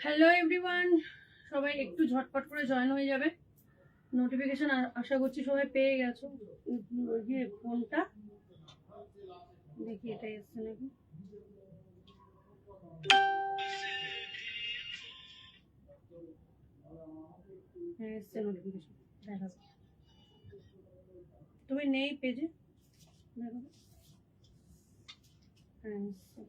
Hello everyone, সবাই একটু ঝটপট করে জয়েন হয়ে যাবে। নোটিফিকেশন আশা করছি সবাই পেয়ে গেছো। ফোনটা দেখি এটা এসছে নাকি। হ্যাঁ এসছে নোটিফিকেশন, দেখাবো। তুমি নেই পেজে, দেখো। হ্যাঁ এসছে।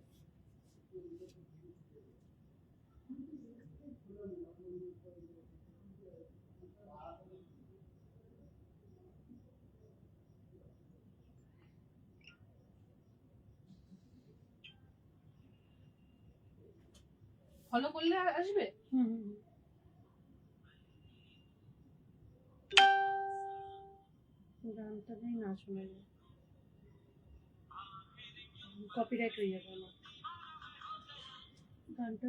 ফলো করলে আসবে। গানটা দিয়ে না শুনে কপিরাইট হয়ে যাবে আমার গানটা।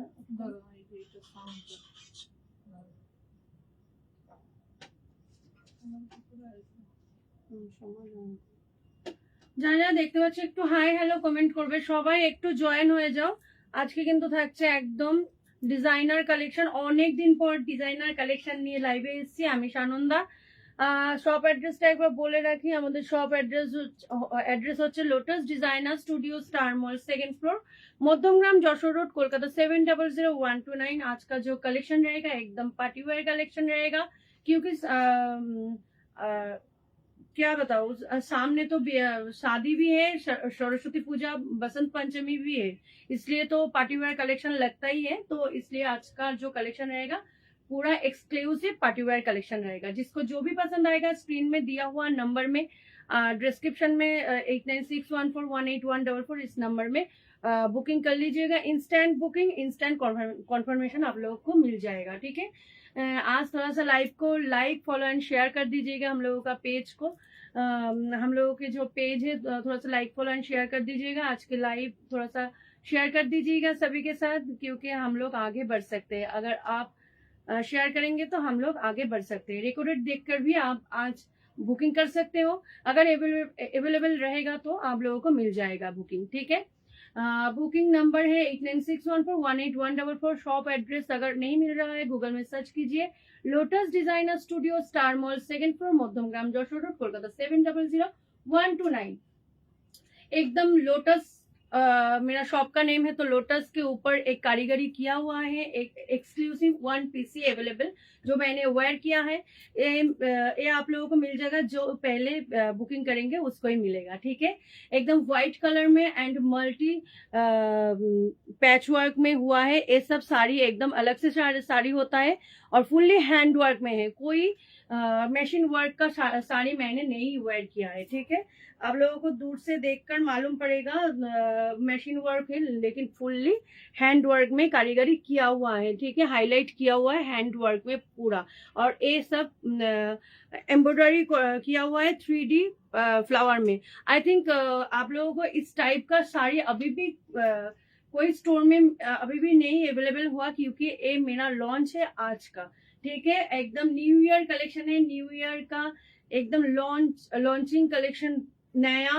যারা যারা দেখতে পাচ্ছ একটু হাই হ্যালো কমেন্ট করবে, সবাই একটু জয়েন হয়ে যাও। আজকে কিন্তু থাকছে একদম ডিজাইনার কালেকশন। অনেক দিন পর ডিজাইনার কালেকশন নিয়ে লাইভে এসেছি আমি, সানন্দা। শপ অ্যাড্রেসটা একবার বলে রাখি। আমাদের শপ অ্যাড্রেস হচ্ছে lotus designer studio star mall, 2nd floor, Madhyamgram, Jessore road, Kolkata 700129। आज का जो कलेक्शन रहेगा एकदम पार्टी वेयर कलेक्शन रहेगा, क्योंकि क्या बताओ, सामने तो शादी भी है, सरस्वती पूजा, बसंत पंचमी भी है, इसलिए तो पार्टी वेयर कलेक्शन लगता ही है। तो इसलिए आज का जो कलेक्शन रहेगा पूरा एक्सक्लूसिव पार्टी वेयर कलेक्शन रहेगा। जिसको जो भी पसंद आएगा स्क्रीन में दिया हुआ नंबर में, डिस्क्रिप्शन में 8961418144 इस नंबर में बुकिंग कर लीजिएगा। इंस्टेंट बुकिंग, इंस्टेंट कॉन्फर्मेशन आप लोगों को मिल जाएगा। ठीक है, आज थोड़ा सा लाइव को लाइक, फॉलो एंड शेयर कर दीजिएगा हम लोगों का पेज को। हम लोगों के जो पेज है थोड़ा सा लाइक, फॉलो एंड शेयर कर दीजिएगा। आज के लाइव थोड़ा सा शेयर कर दीजिएगा सभी के साथ, क्योंकि हम लोग आगे बढ़ सकते हैं। अगर आप शेयर करेंगे तो हम लोग आगे बढ़ सकते हैं। रिकॉर्डेड देखकर भी आप आज बुकिंग कर सकते हो। अगर अवेलेबल रहेगा तो आप लोगों को मिल जाएगा बुकिंग। ठीक है, बुकिंग नंबर है 8961418144। शॉप एड्रेस अगर नहीं मिल रहा है गूगल में सर्च कीजिए, lotus designer studio, star mall, 2nd floor, Madhyamgram, Jessore road, Kolkata 700129। एकदम लोटस मेरा शॉप का नेम है, तो लोटस के ऊपर एक कारीगरी किया हुआ है। एक एक्सक्लूसिव 1 पीसी अवेलेबल जो मैंने वेयर किया है, ये आप लोगों को मिल जाएगा। जो पहले बुकिंग करेंगे उसको ही मिलेगा। ठीक है, एकदम व्हाइट कलर में एंड मल्टी पैच वर्क में हुआ है। ये सब साड़ी एकदम अलग से साड़ी होता है और फुल्ली हैंड वर्क में है। कोई मशीन वर्क का साड़ी मैंने नहीं वेयर किया है। ठीक है, आप लोगों को दूर से देखकर मालूम पड़ेगा मशीन वर्क है, लेकिन फुल्ली हैंड वर्क में कारीगरी किया हुआ है। ठीक है, हाईलाइट किया हुआ है हैंड वर्क में पूरा, और ये सब एम्ब्रॉयडरी किया हुआ है 3D फ्लावर में। आई थिंक आप लोगों को इस टाइप का साड़ी अभी भी कोई स्टोर में अभी भी नहीं अवेलेबल हुआ, क्योंकि ये मेरा लॉन्च है आज का। ठीक है, एकदम न्यू ईयर कलेक्शन है। न्यू ईयर का एकदम लॉन्चिंग कलेक्शन नया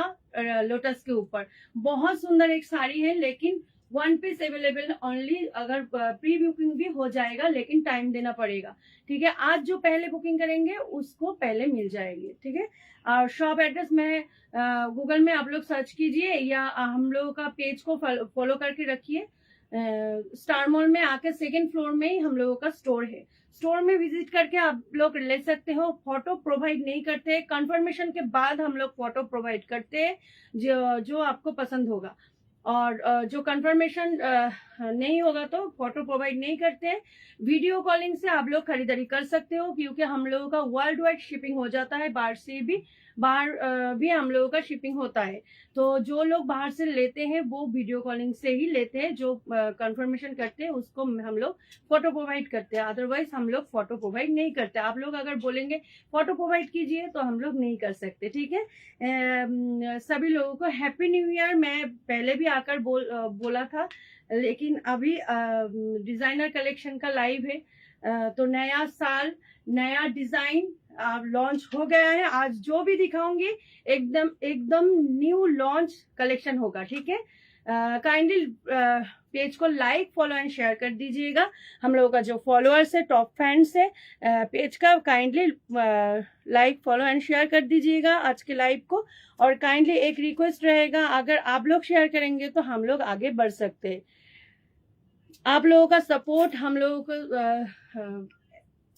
लोटस के ऊपर। बहुत सुंदर एक साड़ी है, लेकिन 1 पीस अवेलेबल ओनली। अगर प्री बुकिंग भी हो जाएगा, लेकिन टाइम देना पड़ेगा। ठीक है, आज जो पहले बुकिंग करेंगे उसको पहले मिल जाएगी। ठीक है, और शॉप एड्रेस में गूगल में आप लोग सर्च कीजिए, या हम लोगों का पेज को फॉलो करके रखिए। स्टार मॉल में आके 2nd फ्लोर में ही हम लोगों का स्टोर है। स्टोर में विजिट करके आप लोग ले सकते हो। फोटो प्रोवाइड नहीं करते, कंफर्मेशन के बाद हम लोग फोटो प्रोवाइड करते हैं जो आपको पसंद होगा। और जो कंफर्मेशन नहीं होगा तो फोटो प्रोवाइड नहीं करते हैं। वीडियो कॉलिंग से आप लोग खरीदारी कर सकते हो, क्योंकि हम लोगों का वर्ल्ड वाइड शिपिंग हो जाता है। बाहर भी हम लोगों का शिपिंग होता है। तो जो लोग बाहर से लेते हैं वो वीडियो कॉलिंग से ही लेते हैं। जो कंफर्मेशन करते हैं उसको हम लोग फोटो प्रोवाइड करते हैं, अदरवाइज हम लोग फोटो प्रोवाइड नहीं करते। आप लोग अगर बोलेंगे फोटो प्रोवाइड कीजिए तो हम लोग नहीं कर सकते। ठीक है, सभी लोगों को हैप्पी न्यू ईयर। मैं पहले भी आकर बोला था, लेकिन अभी डिजाइनर कलेक्शन का लाइव है, तो नया साल नया डिजाइन लॉन्च हो गया है। आज जो भी दिखाऊंगी एकदम न्यू लॉन्च कलेक्शन होगा। ठीक है, काइंडली पेज को लाइक फॉलो एंड शेयर कर दीजिएगा। हम लोगों का जो फॉलोअर्स है, टॉप फैंस है पेज का, kindly like follow and share कर दीजिएगा आज के लाइव को। और काइंडली एक रिक्वेस्ट रहेगा, अगर आप लोग शेयर करेंगे तो हम लोग आगे बढ़ सकते हैं। आप लोगों का सपोर्ट हम लोगों को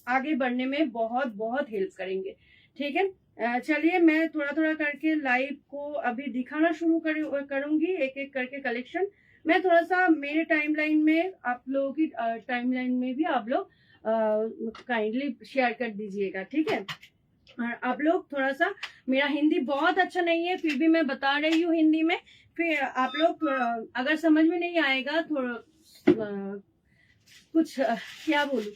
आगे बढ़ने में बहुत बहुत हेल्प करेंगे, ठीक है। चलिए मैं थोड़ा थोड़ा करके लाइव को अभी दिखाना शुरू करूंगी, एक एक करके कलेक्शन। मैं थोड़ा सा मेरे टाइमलाइन में, आप लोगों की टाइमलाइन में भी आप लोग काइंडली शेयर कर दीजिएगा, ठीक है। और आप लोग थोड़ा सा, मेरा हिंदी बहुत अच्छा नहीं है फिर भी मैं बता रही हूँ हिंदी में, फिर आप लोग अगर समझ में नहीं आएगा थोड़ा कुछ क्या बोलूं,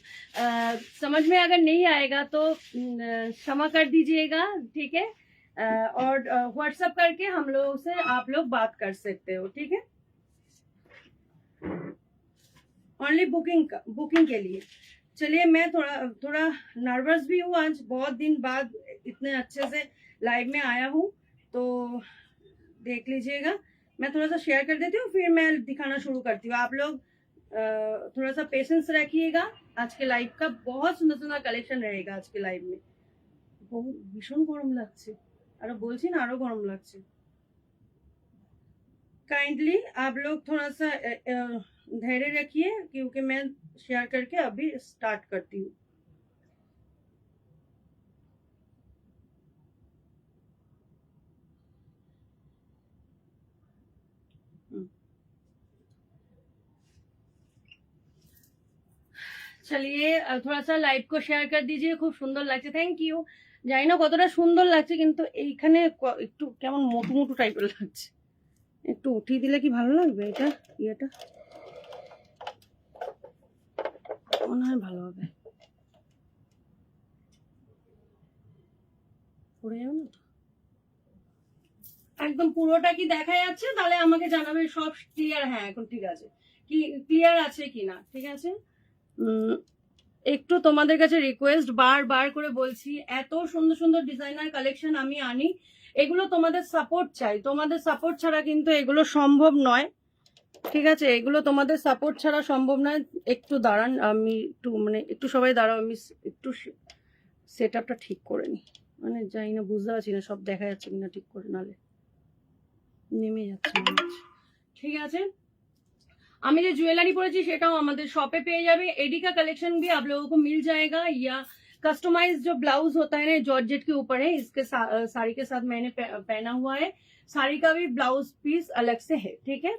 समझ में अगर नहीं आएगा तो क्षमा कर दीजिएगा, ठीक है। और व्हाट्सएप करके हम लोगों से आप लोग बात कर सकते हो, ठीक है। ओनली बुकिंग के लिए। चलिए मैं थोड़ा नर्वस भी हूँ, आज बहुत दिन बाद इतने अच्छे से लाइव में आया हूँ, तो देख लीजिएगा। मैं थोड़ा सा शेयर कर देती हूँ फिर मैं दिखाना शुरू करती हूँ। आप लोग थोड़ा सा पेशेंस रखिएगा। आज के लाइव का बहुत सुंदर सुंदर कलेक्शन रहेगा आज के लाइव में। बहुत भीषण गरम লাগছে, আরো বলছি না আরো গরম লাগছে। काइंडली आप लोग थोड़ा सा धैर्य रखिए क्योंकि मैं शेयर करके अभी स्टार्ट करती हूँ। চলিয়ে थोड़ा सा লাইভ को শেয়ার कर दीजिए। খুব সুন্দর লাগছে, থ্যাংক ইউ। জানি না কতটা সুন্দর লাগছে কিন্তু এইখানে একটু কেমন মোটু মোটু টাইপের লাগছে, একটু উঠিয়ে দিলে কি ভালো লাগবে? এটা ইয়েটা মনে হয় ভালো হবে, পড়ে যাবে না তো? একদম পুরোটা কি দেখা যাচ্ছে? তাহলে আমাকে জানাবে সব ক্লিয়ার। হ্যাঁ এখন ঠিক আছে, কি ক্লিয়ার আছে কিনা, ঠিক আছে। একটু তোমাদের কাছে রিকোয়েস্ট, বারবার করে বলছি, এত সুন্দর সুন্দর ডিজাইনার কালেকশন আমি আনি, এগুলো তোমাদের সাপোর্ট চাই। তোমাদের সাপোর্ট ছাড়া কিন্তু এগুলো সম্ভব নয়, ঠিক আছে। এগুলো তোমাদের সাপোর্ট ছাড়া সম্ভব নয়। একটু দাঁড়ান, আমি একটু সবাই দাঁড়াও, আমি একটু সেট আপটা ঠিক করে নিই। জানি না, বুঝতে পারছি না সব দেখা যাচ্ছে কিনা ঠিক করে, নালে নেমে যাচ্ছে, ঠিক আছে। আমি যে ज्वेलरी পরেছি সেটাও আমাদের শপে পেয়ে যাবে। एडी का कलेक्शन भी आप लोगों को मिल जाएगा, या कस्टमाइज जो ब्लाउज होता है ना जॉर्जेट के ऊपर है, इसके साड़ी के साथ मैंने पहना हुआ है। साड़ी का भी ब्लाउज पीस अलग से है, ठीक है।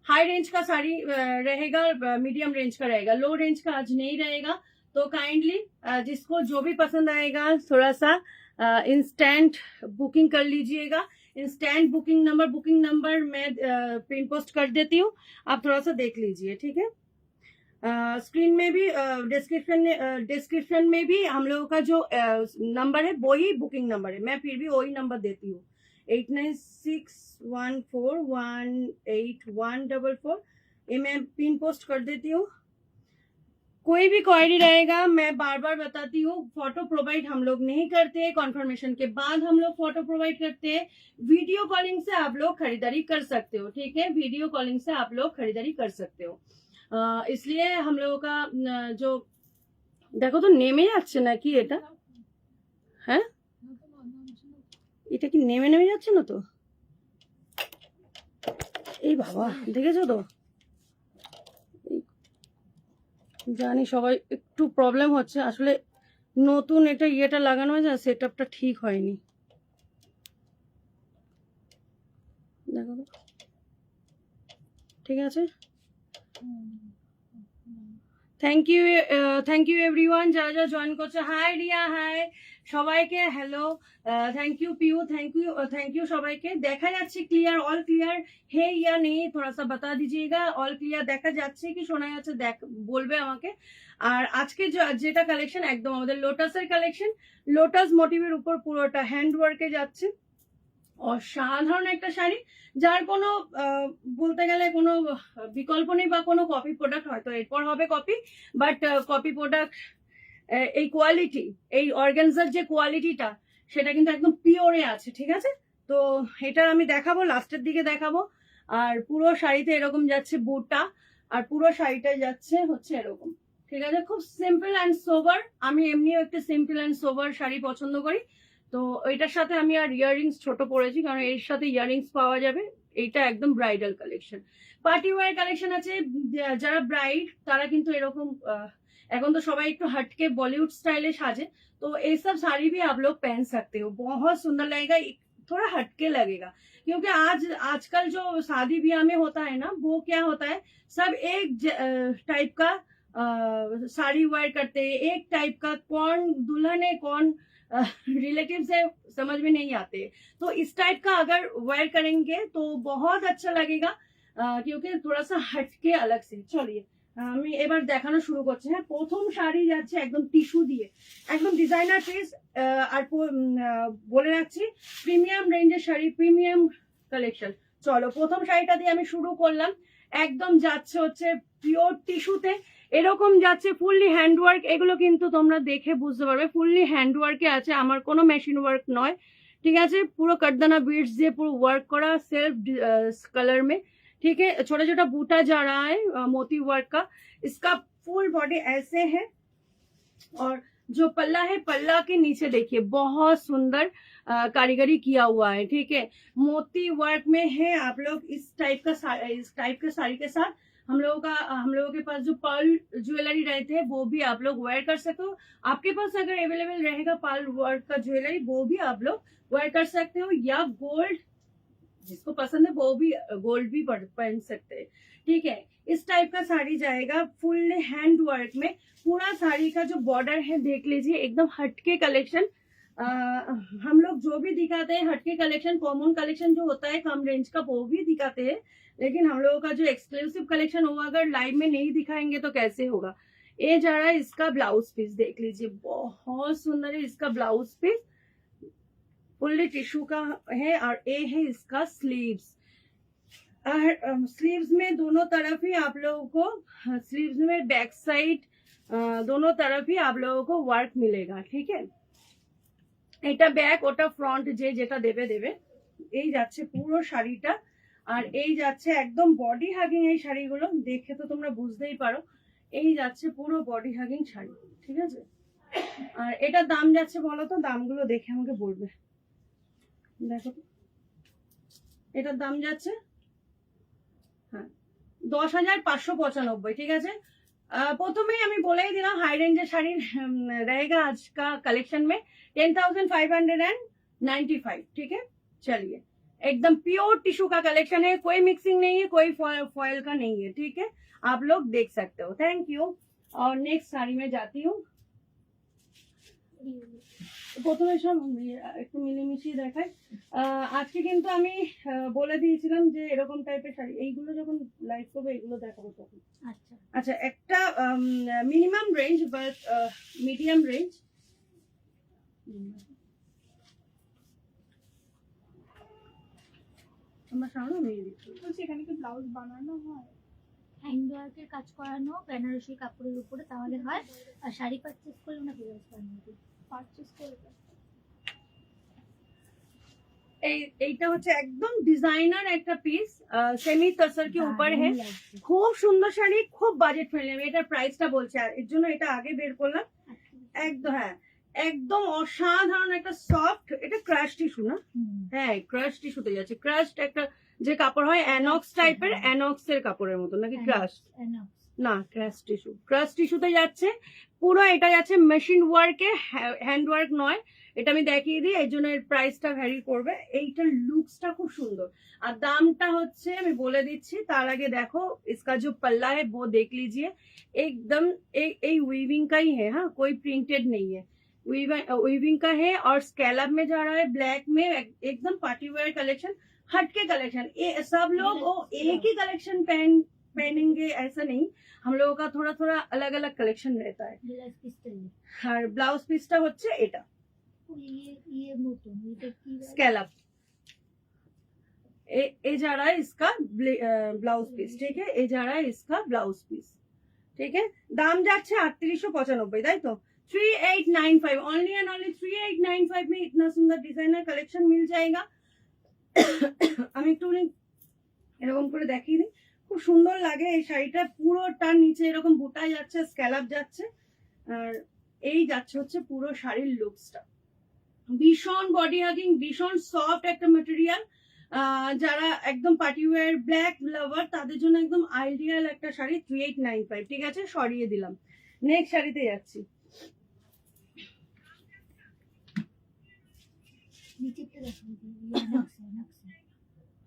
हाई रेंज का साड़ी रहेगा, मीडियम रेंज का रहेगा, लो रेंज का आज नहीं रहेगा। तो काइंडली जिसको जो भी पसंद आएगा थोड़ा सा इंस्टेंट बुकिंग कर लीजिएगा। इंस्टेंट बुकिंग नंबर मैं पिन पोस्ट कर देती हूँ, आप थोड़ा सा देख लीजिए, ठीक है। स्क्रीन में भी डिस्क्रिप्शन में भी हम लोगों का जो नंबर है वही बुकिंग नंबर है, मैं फिर भी वही नंबर देती हूँ, 8961418144। ये मैं पिन पोस्ट कर देती हूँ। कोई भी क्वेरी रहेगा, मैं बार बार बताती हूँ, फोटो प्रोवाइड हम लोग नहीं करते, कॉन्फर्मेशन के बाद हम लोग फोटो प्रोवाइड करते हैं। वीडियो कॉलिंग से आप लोग खरीदारी कर सकते हो, ठीक है। वीडियो कॉलिंग से आप लोग खरीदारी कर सकते हो। इसलिए हम लोगों का जो देखो तो नेमे যাচ্ছে নাকি এটা, হ্যাঁ এটা কি নেমে নেমে যাচ্ছে না তো? এই বাবা, দেখেছো তো? জানি সবাই একটু প্রবলেম হচ্ছে, আসলে নতুন এটা ইয়েটা লাগানো হয়েছে, সেটআপটা ঠিক হয়নি। দেখো তো, ঠিক আছে। থ্যাংক ইউ এভরিওয়ান যারা যারা জয়েন করছে। হাই রিয়া, হাই সবাইকে, hello, thank you Piu, thank you সবাইকে। দেখা যাচ্ছে ক্লিয়ার, অল ক্লিয়ার হে ইয়া নেই, थोड़ा सा बता दीजिएगा। অল ক্লিয়ার দেখা যাচ্ছে কি শোনা যাচ্ছে বলবে আমাকে। আর আজকে যেটা কালেকশন একদম আমাদের লোটাসের কালেকশন, লোটাস মোটিভের উপর পুরোটা হ্যান্ড ওয়ার্কে যাচ্ছে। অসাধারণ একটা শাড়ি, যার কোনো বলতে গেলে কোনো বিকল্প নেই, বা কোনো কপি প্রোডাক্ট হয়তো এরপর হবে কপি, বাট কপি প্রোডাক্ট এই কোয়ালিটি, এই অর্গানজার যে কোয়ালিটিটা সেটা কিন্তু একদম পিওরে আছে, ঠিক আছে। তো এটা আমি দেখাবো, লাস্টের দিকে দেখাবো। আর পুরো শাড়িতে এরকম যাচ্ছে বুটা, আর পুরো শাড়িটা যাচ্ছে হচ্ছে এরকম, ঠিক আছে? খুব সিম্পল অ্যান্ড সোবার। আমি এমনিও একটা সিম্পল অ্যান্ড সোবার শাড়ি পছন্দ করি, তো এটার সাথে আমি আর ইয়াররিংস ছোট পরেছি, কারণ এর সাথে ইয়াররিংস পাওয়া যাবে। এইটা একদম bridal collection, party wear collection আছে। যারা ব্রাইড তারা কিন্তু এরকম এখন तो সবাই একটু हटके बॉलीवुड स्टाइल साजे, तो ये सब साड़ी भी आप लोग पहन सकते हो, बहुत सुंदर लगेगा, थोड़ा हटके लगेगा। क्योंकि आजकल जो शादी ब्याह में होता है ना, वो क्या होता है, सब एक टाइप का साड़ी वेयर करते हैं, एक टाइप का, कौन दुल्हन है कौन रिलेटिव से समझ में नहीं आते। तो इस टाइप का अगर वेयर करेंगे तो बहुत अच्छा लगेगा, क्योंकि थोड़ा सा हटके अलग से। चलिए আমি এবার দেখানো শুরু করছি। হ্যাঁ, প্রথম শাড়ি যাচ্ছে একদম টিস্যু দিয়ে, একদম ডিজাইনার পিস। আর বলে রাখছি প্রিমিয়াম রেঞ্জের শাড়ি, প্রিমিয়াম কালেকশন। চলো প্রথম শাড়িটা দিয়ে আমি শুরু করলাম। একদম যাচ্ছে হচ্ছে পিওর টিস্যুতে, এরকম যাচ্ছে ফুললি হ্যান্ডওয়ার্ক। এগুলো কিন্তু তোমরা দেখে বুঝতে পারবে ফুললি হ্যান্ডওয়ার্কে আছে, আমার কোনো মেশিন ওয়ার্ক নয়, ঠিক আছে? পুরো কাটদানা বিটস দিয়ে পুরো ওয়ার্ক করা, सेल्फ कलर में, ठीक है? छोटा छोटा बूटा जा रहा है मोती वर्क का। इसका फुल बॉडी ऐसे है, और जो पल्ला है, पल्ला के नीचे देखिए बहुत सुंदर कारीगरी किया हुआ है, ठीक है? मोती वर्क में है। आप लोग इस टाइप के साड़ी के साथ हम लोगों के पास जो पर्ल ज्वेलरी रहते हैं वो भी आप लोग वेयर कर सकते हो। आपके पास अगर अवेलेबल रहेगा पर्ल वर्क का ज्वेलरी, वो भी आप लोग वेयर कर सकते हो, या गोल्ड जिसको पसंद है वो भी गोल्ड भी पहन सकते हैं, ठीक है? इस टाइप का साड़ी जाएगा फुल हैंड वर्क में। पूरा साड़ी का जो बॉर्डर है देख लीजिए, एकदम हटके कलेक्शन। हम लोग जो भी दिखाते हैं हटके कलेक्शन, कॉमन कलेक्शन जो होता है कम रेंज का वो भी दिखाते हैं, लेकिन हम लोगों का जो एक्सक्लूसिव कलेक्शन होगा अगर लाइव में नहीं दिखाएंगे तो कैसे होगा। ये जा रहा है इसका ब्लाउज पीस, देख लीजिए बहुत सुंदर है इसका ब्लाउज पीस, फुल्ली टिश्यू का है। और ये है इसका स्लीव्स, और स्लीव्स में दोनों तरफ ही आप लोगों को, स्लीव्स में बैक साइड दोनों तरफ ही आप लोगों को वर्क मिलेगा, ठीक है? এটা ব্যাক, ওটা ফ্রন্ট, যে যেটা দেবে দেবে। এই যাচ্ছে পুরো শাড়িটা, আর এই যাচ্ছে একদম বডি হাগিং। এই শাড়িগুলো দেখে তো তোমরা বুঝতেই পারো, এই যাচ্ছে পুরো বডি হাগিং শাড়ি, ঠিক আছে? আর এটার দাম যাচ্ছে, বলো তো দামগুলো দেখে আমাকে বলবে। দেখো এটার দাম যাচ্ছে, হ্যাঁ, 10,595, ঠিক আছে? প্রথমেই আমি বলেই দিলাম হাই रेंजर শাড়ি रहेगा आज का कलेक्शन में 10,595, ठीक है? चलिए एकदम प्योर टिश्यू का कलेक्शन है, कोई मिक्सिंग नहीं है, कोई फॉयल का नहीं है, ठीक है? आप लोग देख सकते हो। Thank you. और नेक्स्ट साड़ी में जाती हूँ। প্রথমে সব একটু মিলেমিশিয়ে দেখাই। আজকে কিন্তু আমি বলে দিয়েছিলাম যে এরকম টাইপের শাড়ি, এইগুলো যখন লাইভ করবো এগুলো দেখাবো তখন। আচ্ছা আচ্ছা, একটা minimum range but medium range. আমার সামনে মেয়ে দিচ্ছি, বলছি এখানে কি ব্লাউজ বানানো হয়? হ্যান্ডওয়ার্কের কাজ করানো বেনারসি কাপড়ের উপরে তাহলে হয়, আর শাড়ি পারচেজ করলে না ব্লাউজ বানানো যায়। পারচেজ করে এইটা হচ্ছে একদম ডিজাইনার একটা পিস, সেমি তসর के ऊपर है, খুব সুন্দর শাড়ি, খুব বাজেট ফ্রেন্ডলি। এটার প্রাইসটা বলছে, আর এর জন্য এটা আগে বের করলাম। একদম হ্যাঁ, একদম অসাধারণ একটা সফট, এটা ক্রাশ টিস্যু না? হ্যাঁ, ক্রাশ টিস্যুতে যাচ্ছে। ক্রাশ একটা যে কাপড় হয় অ্যানক্স টাইপের, অ্যানক্স এর কাপড়ের মতো নাকি? ক্রাশ না, ক্রাশ টিস্যু, ক্রাশ টিস্যুতে যাচ্ছে পুরো। এটা যাচ্ছে মেশিন ওয়ার্কে, হ্যান্ড ওয়ার্ক নয়। এটা আমি দেখিয়ে দিই, এই জন্য এর প্রাইসটা ভ্যারি করবে। এইটার লুকসটা খুব সুন্দর, আর দামটা হচ্ছে আমি বলে দিচ্ছি। তার আগে দেখো इसका जो पल्ला है वो देख लीजिए, एकदम एक वीविंग का ही है, हाँ कोई प्रिंटेड नहीं है, वीविंग का है। और स्कैलप में जा रहा है, ब्लैक में, एकदम पार्टी वेयर कलेक्शन, हटके कलेक्शन। ये सब लोग एक ही कलेक्शन पहनेंगे ऐसा नहीं, हम लोगों का थोड़ा थोड़ा अलग अलग कलेक्शन रहता है। और ब्लाउज पीसটা হচ্ছে এটা स्कैलप, ये जा रहा है इसका ब्लाउज पीस, ठीक है? ये जा रहा है इसका ब्लाउज पीस, ठीक है? दाम যাচ্ছে 3895, তাই তো? 3895, ओनली एंड ओनली 3895 में इतना सुंदर डिजाइनर कलेक्शन मिल जाएगा। আমি একটু এরকম করে দেখিয়ে দিই, খুব সুন্দর লাগে এই শাড়িটা। পুরোটার নিচে এরকম বুটা যাচ্ছে, স্ক্যালাপ যাচ্ছে, আর এই যাচ্ছে হচ্ছে পুরো শাড়ির লুকসটা। ভীষণ বডি হাগিং, ভীষণ সফট একটা মেটেরিয়াল। যারা একদম পার্টি ওয়্যার ব্ল্যাক লাভার তাদের জন্য একদম আইডিয়াল একটা শাড়ি। 3895, ঠিক আছে, সরিয়ে দিলাম। নেক্সট শাড়িতে যাচ্ছি। নিচেরটা দেখো, নকশা নকশা।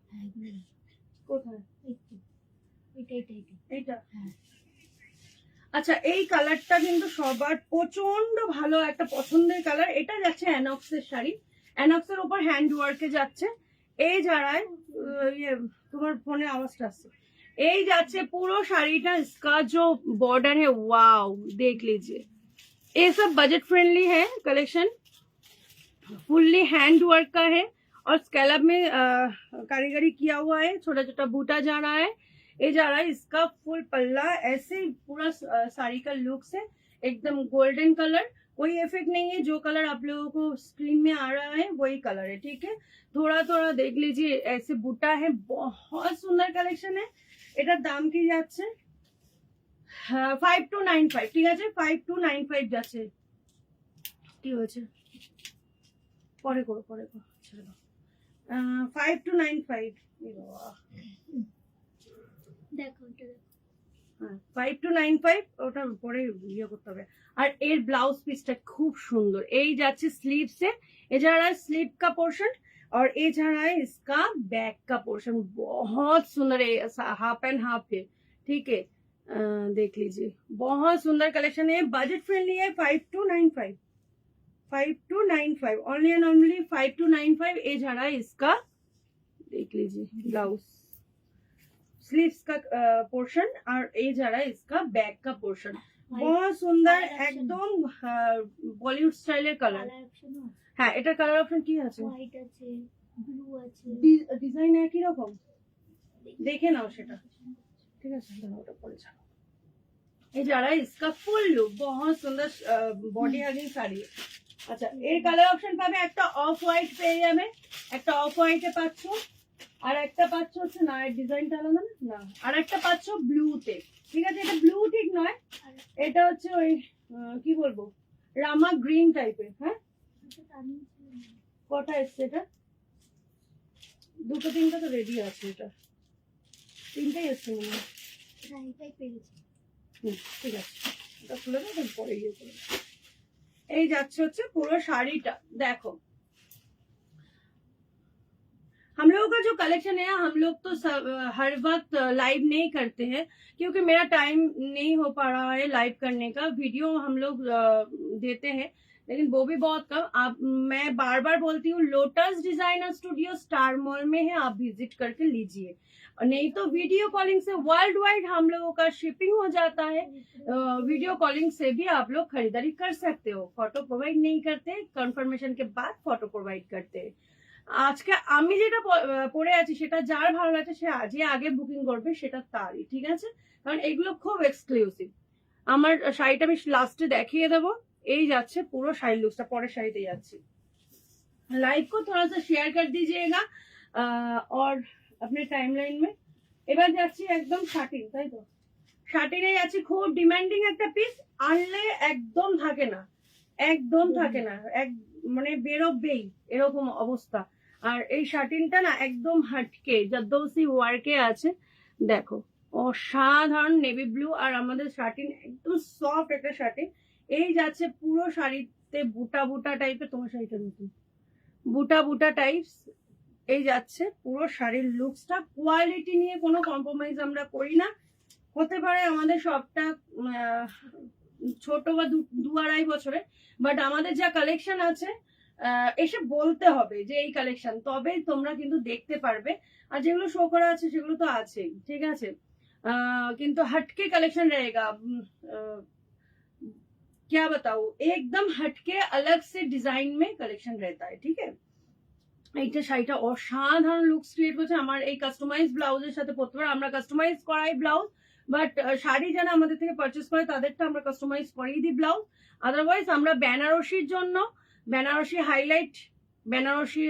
হ্যাঁ, এগুলো দেখো। কোথায়? এই তো, এটা এটা এটা। এইটা? হ্যাঁ। আচ্ছা, এই কালারটা কিন্তু সবার প্রচন্ড ভালো একটা পছন্দের কালার। এটা যাচ্ছে অ্যানক্সের শাড়ি, অ্যানক্সের উপর হ্যান্ড ওয়ার্কে যাচ্ছে। এই যারায় তোমার ফোনে আওয়াজটা আসছে। এই যাচ্ছে পুরো শাড়ीटा, इसका जो बॉर्डर है वाओ देख लीजिए। ये सब बजट फ्रेंडली है कलेक्शन, फुल्ली हैंड वर्क का है और स्कैलप में कारीगरी किया हुआ है, छोटा छोटा बूटा जा रहा है। ये जा रहा है इसका फुल पल्ला, ऐसे पूरा साड़ी का लुक से एकदम गोल्डन कलर, कोई इफेक्ट नहीं है। जो कलर आप लोगों को स्क्रीन में आ रहा है वही कलर है, ठीक है। थोड़ा थोड़ा देख लीजिए, ऐसे बूटा है, बहुत सुंदर कलेक्शन है। এটার দাম কি যাচ্ছে 5295, ঠিক আছে, 5295 যাচ্ছে। কি হয়েছে? পরে করো, পরে করো, ছেড়ে দাও। 5295, দেখো এটা দেখো। 5295, ওটা পরে ইয়ে করতে হবে। আর এর ব্লাউজ পিসটা খুব সুন্দর। এই যাচ্ছে স্লিভসে, এ जा रहा है स्लीव का पोर्शन और ये जा रहा है इसका बैक का पोर्शन। बहुत सुंदर है, हाफ एंड हाफ है, ठीक है। देख लीजिए, बहुत सुंदर कलेक्शन है, बजट फ्रेंडली है। 5295, 5295, ओनली एंड ओनली 5295। ये जा रहा है इसका, देख लीजिए, ब्लाउज स्लीव्स का पोर्शन और ये जा रहा है इसका बैक का पोर्शन। बहुत सुंदर, एकदम बॉलीवुड स्टाइलेर कलर। কালার অপশনও আছে, হ্যাঁ, এটা কালার অপশন কি আছে? হোয়াইট আছে, ব্লু আছে। ডিজাইন একই রকম, দেখে নাও সেটা, ঠিক আছে। ওটা পরে ছাড়ো। এই যারা इसका ফুল লুক, बहुत সুন্দর বডি হাগিং শাড়ি। আচ্ছা, এর কালার অপশন পাবে, একটা অফ হোয়াইট পেয়ে যাবে, একটা অফ হোয়াইটে পাচ্ছ, আর একটা পাচ্ছ হচ্ছে, না এর ডিজাইনটা আলাদা না, আর একটা পাচ্ছ ব্লুতে, ঠিক আছে। এটা ব্লু ঠিক নয়, এটা হচ্ছে ওই কি বলবো, রামা গ্রিন টাইপের। হ্যাঁ, কটা এসছে এটা? দুটো তিনটা তো রেডি আছে, এটা তিনটাই এসছে মনে হয়। এটাই পেরেছি। ঠিক আছে, এটা খুলে দাও, পরে ইয়ে করে। এই যাচ্ছে হচ্ছে পুরো শাড়িটা, দেখো। हम लोगों का जो कलेक्शन है, हम लोग तो हर वक्त लाइव नहीं करते हैं क्योंकि मेरा टाइम नहीं हो पा रहा है लाइव करने का। वीडियो हम लोग देते हैं लेकिन वो भी बहुत कम। आप, मैं बार बार बोलती हूँ, lotus designer studio star mall में है, आप विजिट करके लीजिए। और नहीं तो वीडियो कॉलिंग से वर्ल्ड वाइड हम लोगों का शिपिंग हो जाता है। वीडियो कॉलिंग से भी आप लोग खरीदारी कर सकते हो। फोटो प्रोवाइड नहीं करते, कंफर्मेशन के बाद फोटो प्रोवाइड करते हैं। আজকে আমি যেটা পরে আছি সেটা যার ভালো লাগছে সে আজই আগে বুকিং করবে, সেটা তারই, ঠিক আছে। কারণ এগুলো খুব এক্সক্লুসিভ। আমার শাড়িটা আমি লাস্টে দেখিয়ে দেবো। এই যাচ্ছে পুরো শাড়ির লুকসটা, পরের শাড়িতে যাচ্ছি। लाइव को थोड़ा सा शेयर कर दीजिएगा और अपने टाइमलाइन में। এবার যাচ্ছি একদম শাটিন, তাই তো। শাটিনে যাচ্ছি, খুব ডিমান্ডিং একটা পিস, আনলে একদম থাকে না, একদম থাকে না, এক মানে বেরোবেই এরকম অবস্থা। আর এই শাটিনটা না একদম হাটকে জারদৌসি ওয়ার্কে আছে, দেখো, অসাধারণ নেভি ব্লু। আর আমাদের শাটিন একদম সফট একটা শাটিন। এই যাচ্ছে পুরো শাড়িতে বুটা বুটা টাইপের, তোমার শাড়িটা নতুন বুটা বুটা টাইপস। এই যাচ্ছে পুরো শাড়ির লুকসটা। কোয়ালিটি নিয়ে কোনো কম্প্রোমাইজ আমরা করি না। হতে পারে আমাদের সবটা ছোট বা 2-2.5 বছরে, বাট আমাদের যা কালেকশন আছে এসে বলতে হবে যে এই কালেকশন, তবেই তোমরা কিন্তু দেখতে পারবে। আর যেগুলো শো করা আছে সেগুলো তো আছেই, ঠিক আছে। কিন্তু हटके कलेक्शन रहेगा, क्या बताऊं, एकदम हटके अलग से डिजाइन में कलेक्शन रहता है, ठीक है। এইটা শাড়িটা অসাধারণ লুকস ক্রিয়েট করছে। আমার এই কাস্টমাইজ ব্লাউজের সাথে পরতে পারে, আমরা কাস্টমাইজ করাই ব্লাউজ, বাট শাড়ি যারা আমাদের থেকে পারচেস করে তাদেরটা আমরা কাস্টমাইজ করেই দিই ব্লাউজ। আদারওয়াইজ আমরা বেনারসির জন্য Banarasi highlight, Banarasi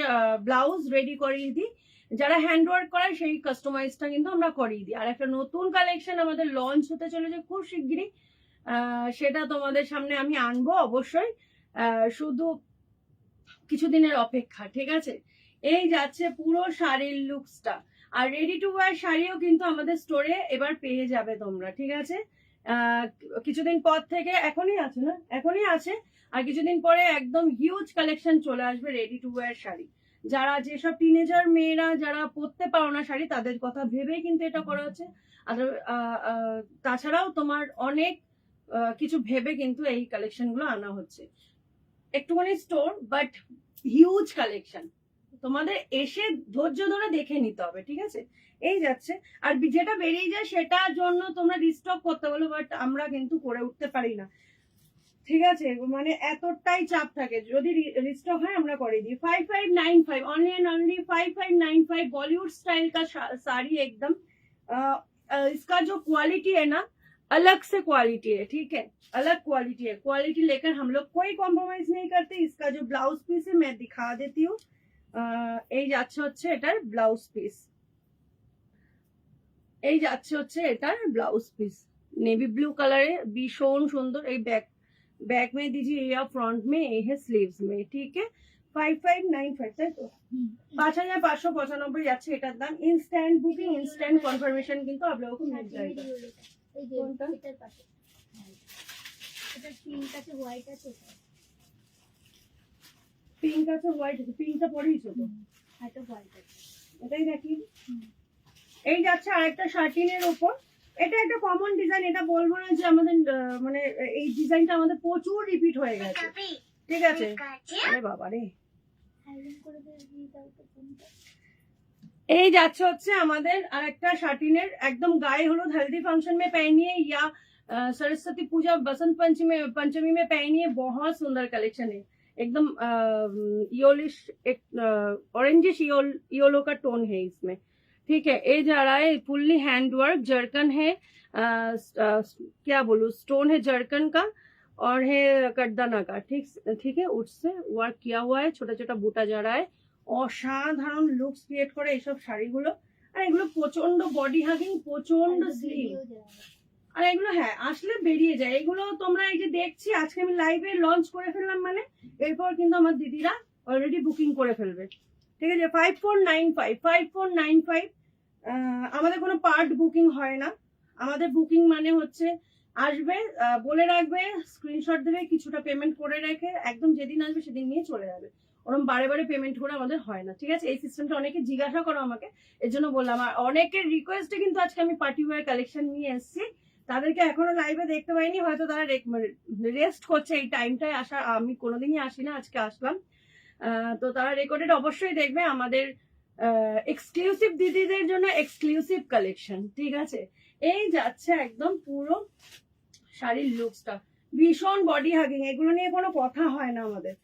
blouse ready করিয়ে দিই। যারা হ্যান্ডওয়ার্ক করে সেই কাস্টমাইজটা কিন্তু আমরা করিয়ে দিই। আর একটা নতুন কালেকশন আমাদের লঞ্চ হতে চলেছে খুব শিগগিরই, সেটা তোমাদের সামনে আমি আনবো অবশ্যই, শুধু কিছুদিনের অপেক্ষা, ঠিক আছে। এই যাচ্ছে পুরো শাড়ির লুকসটা। আর রেডি টু ওয়্যার শাড়িও কিন্তু আমাদের স্টোরে এবার পেয়ে যাবে তোমরা, ঠিক আছে। কিছুদিন পর থেকে, এখনই আছে না, এখনই আছে, আর কিছুদিন পরে একদম হিউজ কালেকশন চলে আসবে রেডি টু ওয়্যার শাড়ি। যারা যেসব টিনেজার মেয়েরা যারা পরতে পারো না শাড়ি, তাদের কথা ভেবেই কিন্তু এটা করা হচ্ছে। আর তাছাড়াও তোমার অনেক কিছু ভেবে কিন্তু এই কালেকশন গুলো আনা হচ্ছে। একটুখানি স্টোর বাট হিউজ কালেকশন, তোমাদের এসে ধৈর্য ধরে দেখে নিতে হবে, ঠিক আছে। এই যাচ্ছে, আর যেটা বেরিয়ে যায় সেটার জন্য তোমরা রিস্টক করতে বলো, বাট আমরা কিন্তু করে উঠতে পারি না, ঠিক আছে। মানে এতটাই চাপ থাকে, যদি রিস্টক হয় আমরা করে দিই। 5595 only and only 5595 Bollywood style का साड़ी एकदम। इसका जो क्वालिटी है ना, अलग से क्वालिटी है, ठीक है, अलग क्वालिटी है। क्वालिटी लेकर हम लोग कोई कॉम्प्रोमाइज नहीं करते। इसका जो ब्लाउज पीस है मैं दिखा देती हूँ। এই যাচ্ছে হচ্ছে এটার ব্লাউজ পিস, এই যাচ্ছে হচ্ছে এটার blouse piece, navy blue colour है, भीषण सुंदर। এই बैक में दीजिए या फ्रंट में, ये है स्लीव्स में, ठीक है। 5595 তাই তো, 5595 যাচ্ছে এটার দাম। ইনস্ট্যান্ট বুকিং, ইনস্ট্যান্ট কনফার্মেশন কিন্তু आप लोगों को मिल जाएगा। এই যে কোনটা? এটার পাশে এটা পিঙ্ক আছে, হোয়াইট আছে, পিঙ্ক আছে, হোয়াইট আছে, পিঙ্কটা পরেইছো তো, আর এটা হোয়াইট আছে। এটাই দেখি। এই যাচ্ছে আরেকটা শার্টিনের উপর, এটা একটা কমন ডিজাইন, এটা বলবো না যে আমাদের মানে এই ডিজাইনটা আমাদের প্রচুর রিপিট হয়ে গেছে, ঠিক আছে। আরে বাবা রে, সাইলেন্ট করে দিয়ে দাও তো ফোনটা। এই যাচ্ছে হচ্ছে আমাদের আরেকটা শার্টিনের, একদম গায়ে হলুদ हल्दी फंक्शन में पहनिए या सरस्वती पूजा बसंत पंचमी में पहनिए, बहुत सुंदर कलेक्शन है। एकदम योलिश, एक ऑरेंजिश योलो का टोन है इसमें, ठीक है। ये जा रहा है फुल्ली हैंडवर्क, जर्कन है, क्या बोलूं, स्टोन है जर्कन का, और है कटदाना का, ठीक है। उससे वर्क किया हुआ है, छोटा छोटा बूटा जा रहा है। অসাধারণ লুকস ক্রিয়েট করে এইসব শাড়িগুলো। আর এগুলো প্রচন্ড বডি হাগিং, প্রচন্ড স্লিম, আর এগুলো হ্যাঁ আসলে বেরিয়ে যায়। এগুলো তোমরা এই যে দেখছি আজকে আমি লাইভে লঞ্চ করে ফেললাম, মানে এরপর কিন্তু আমার দিদিরা অলরেডি বুকিং করে ফেলবে, ঠিক আছে। 5495 আমাদের কোনো পার্ট বুকিং হয় না। আমাদের বুকিং মানে হচ্ছে আসবে, বলে রাখবে, স্ক্রিনশট দেবে, কিছুটা পেমেন্ট করে রেখে একদম যেদিন আসবে সেদিন নিয়ে চলে যাবে। ওরকম বারে বারে পেমেন্ট করে আমাদের হয় না, ঠিক আছে। এই সিস্টেমটা অনেকে জিজ্ঞাসা করো আমাকে, এর জন্য বললাম। আর অনেকের রিকোয়েস্টে কিন্তু আজকে আমি পার্টি ওয়্যার কালেকশন নিয়ে এসেছি। তাদেরকে এখনো লাইভে দেখতে পাইনি, হয়তো তারা রেস্ট করছে এই টাইমটায় আসা। আমি কোনোদিনই আসি না, আজকে আসলাম। তো তারা রেকর্ডেড অবশ্যই দেখবে আমাদের এক্সক্লুসিভ দিদিদের জন্য এক্সক্লুসিভ কালেকশন, ঠিক আছে। এই যাচ্ছে একদম পুরো শাড়ির লুকসটা, ভীষণ বডি হাগিং, এগুলো নিয়ে কোনো কথা হয় না আমাদের।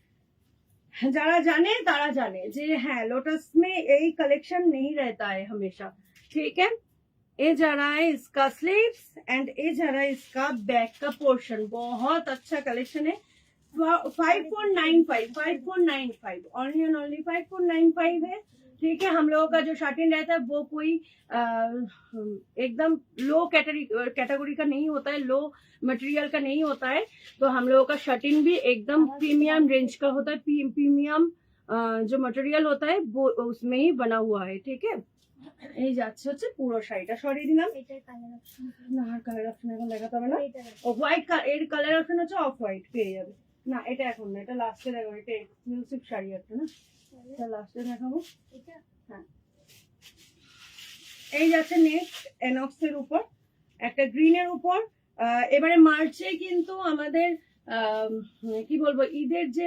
যারা জানে তারা জানে যে হ্যাঁ लोटस में यही कलेक्शन नहीं रहता है हमेशा, ठीक है। ये जा रहा है इसका स्लीव्स एंड ये जा रहा है इसका बैक का पोर्शन, बहुत अच्छा कलेक्शन है। 5495 ओनली एंड ओनली 5495 है, ठीक है। हम लोगों का जो शार्टिन रहता है वो कोई एकदम लो कैटेगरी का नहीं होता है, लो मटेरियल का नहीं होता है। तो हम लोगों का शर्टिन भी एकदम प्रीमियम रेंज का होता है, प्रीमियम जो मटेरियल होता है वो उसमें ही बना हुआ है, ठीक है। এই যাচ্ছে হচ্ছে পুরো শাড়িটা, সরিয়ে দিলাম। এটার কালার অপশন না, কালার অপশন এখন দেখাতে হবে না। এটা ও হোয়াইট, এর কালার অপশন হচ্ছে অফ হোয়াইট, পেয়ে যাবে। না এটা এখন না, এটা লাস্টে দেখাবো, এটা এক্সক্লুসিভ শাড়ি একটা না, এটা লাস্টে দেখাবো। এটা হ্যাঁ, এই যাচ্ছে নেক্সট এনক্সের উপর, একটা গ্রিনের উপর। এবারে মার্চে কিন্তু আমাদের কি বলবো, ঈদের যে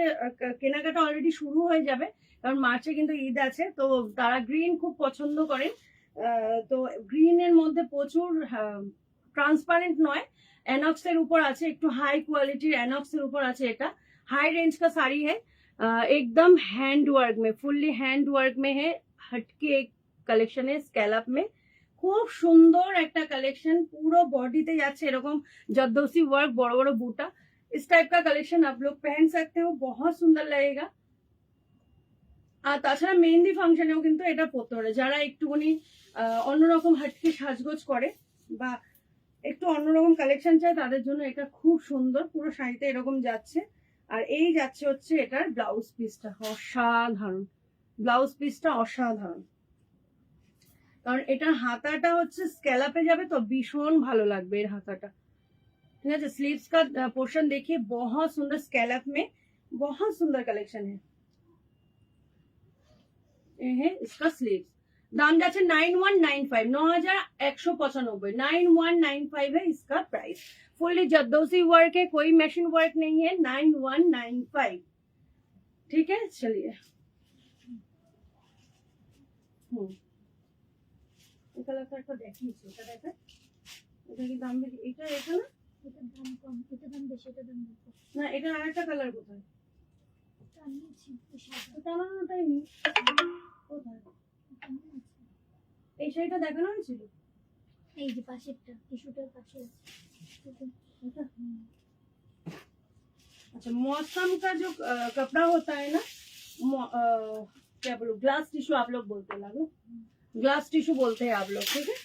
কেনাকাটা অলরেডি শুরু হয়ে যাবে, কারণ মার্চে কিন্তু ঈদ আছে। তো তারা গ্রিন খুব পছন্দ করেন। তো গ্রিনের মধ্যে প্রচুর ট্রান্সপারেন্ট নয়, एनॉक्सের উপর আছে, একটু হাই কোয়ালিটির एनॉक्सের উপর আছে। এটা हाई रेंज का साड़ी है, एकदम हैंड वर्क में, फुल्ली हैंड वर्क में है, हटके एक कलेक्शन है स्कैलप में। খুব সুন্দর একটা কালেকশন, পুরো বডিতে যাচ্ছে এরকম जरदोसी वर्क, বড় বড় বুটা। इस टाइप का कलेक्शन आप लोग पहन सकते हो, बहुत सुंदर लगेगा। আর তাছাড়া মেহেন্দি ফাংশনেও কিন্তু এটা পরতে পারে, যারা একটুখানি অন্যরকম হাটকে সাজগোজ করে বা একটু অন্যরকম কালেকশন চায় তাদের জন্য এটা খুব সুন্দর। পুরো শাড়িতে এরকম যাচ্ছে। আর এই যাচ্ছে হচ্ছে এটার ব্লাউজ পিসটা, অসাধারণ ব্লাউজ পিসটা, অসাধারণ। কারণ এটার হাতাটা হচ্ছে স্ক্যালাপে যাবে তো ভীষণ ভালো লাগবে এর হাতাটা। ठीक है, स्लीव्स का पोर्शन देखिए, बहुत सुंदर स्कैलप में बहुत सुंदर कलेक्शन है। ये है इसका स्लीव्स। दाम जाচ্ছে 9195, 9195, 9195 है इसका प्राइस। फुल्ली जरदोसी वर्क है, कोई मशीन वर्क नहीं है। 9195, ठीक है। चलिए এটা একটা দেখিয়েছি, এটা দেখেন, এটা কি দাম বেশি? এটা এটা না, এটার দাম কম, এটার দাম বেশি, এটার দাম বেশি। না এটা আরেকটা কালার কোথায়? এটা আমি নিয়েছি, এই শাড়িটা। ওটা আমার ওটাই নেই। কোথায়? এটা আমি নিয়েছি। এই শাড়িটা দেখানো হয়েছিল? এই যে পাশেরটা, টিস্যুটার পাশে আছে। এটা? अच्छा, मौसम का जो कपड़ा होता है ना, क्या बोलो, ग्लास टिश्यू आप लोग बोलते हैं, लागू ग्लास टिश्यू बोलते हैं आप लोग, ठीक है।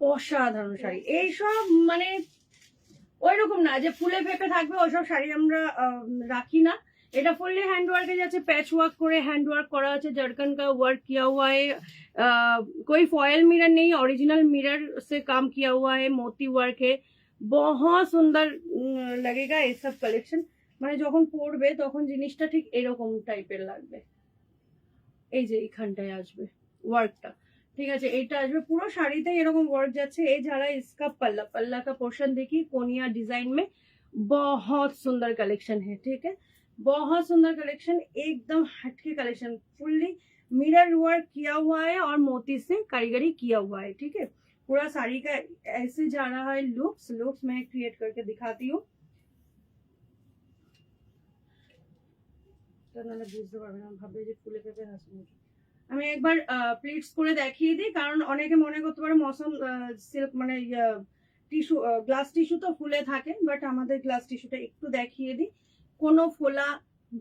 অসাধারণ শাড়ি এইসব, মানে ওইরকম না যে ফুলে ফেপে থাকবে ওইসব শাড়ি আমরা রাখি না। এটা ফুললি हैंड वर्क যাচ্ছে, पैच वर्क করে हैंड वर्क করা আছে, जरकन का वर्क किया हुआ है, कोई फॉयल मिरर नहीं, ओरिजिनल मिरर से काम किया हुआ है, मोती वर्क है, बहुत सुंदर लगेगा এই সব কালেকশন। মানে যখন পরবে তখন জিনিসটা ঠিক এরকম টাইপের লাগবে। এই যে এইখানটায় আসবে ওয়ার্কটা, ठीक है। এটা আসবে পুরো শাড়িতে এরকম ওয়ার্ক যাচ্ছে। এই যারা इसका पल्ला, पल्ला का पोर्शन देखिए, कोनिया डिजाइन में बहुत सुंदर कलेक्शन है, ठीक है, बहुत सुंदर कलेक्शन, एकदम हटके कलेक्शन, फुल्ली मिरर वर्क किया हुआ है और मोती से कारीगरी किया हुआ है, ठीक है। पूरा साड़ी का ऐसे जा रहा है लुक्स मैं क्रिएट करके दिखाती हूँ, तो ना বুঝতে পারবে না, ভাববে যে ফুলে ফেপে হাসি। আমি একবার প্লিটস করে দেখিয়ে দিই, কারণ অনেকে মনে করতে পারে মৌসুম সিল্ক মানে টিস্যু, গ্লাস টিস্যু তো ফুলে থাকে, বাট আমাদের গ্লাস টিস্যুটা একটু দেখিয়ে দিই, কোনো ফোলা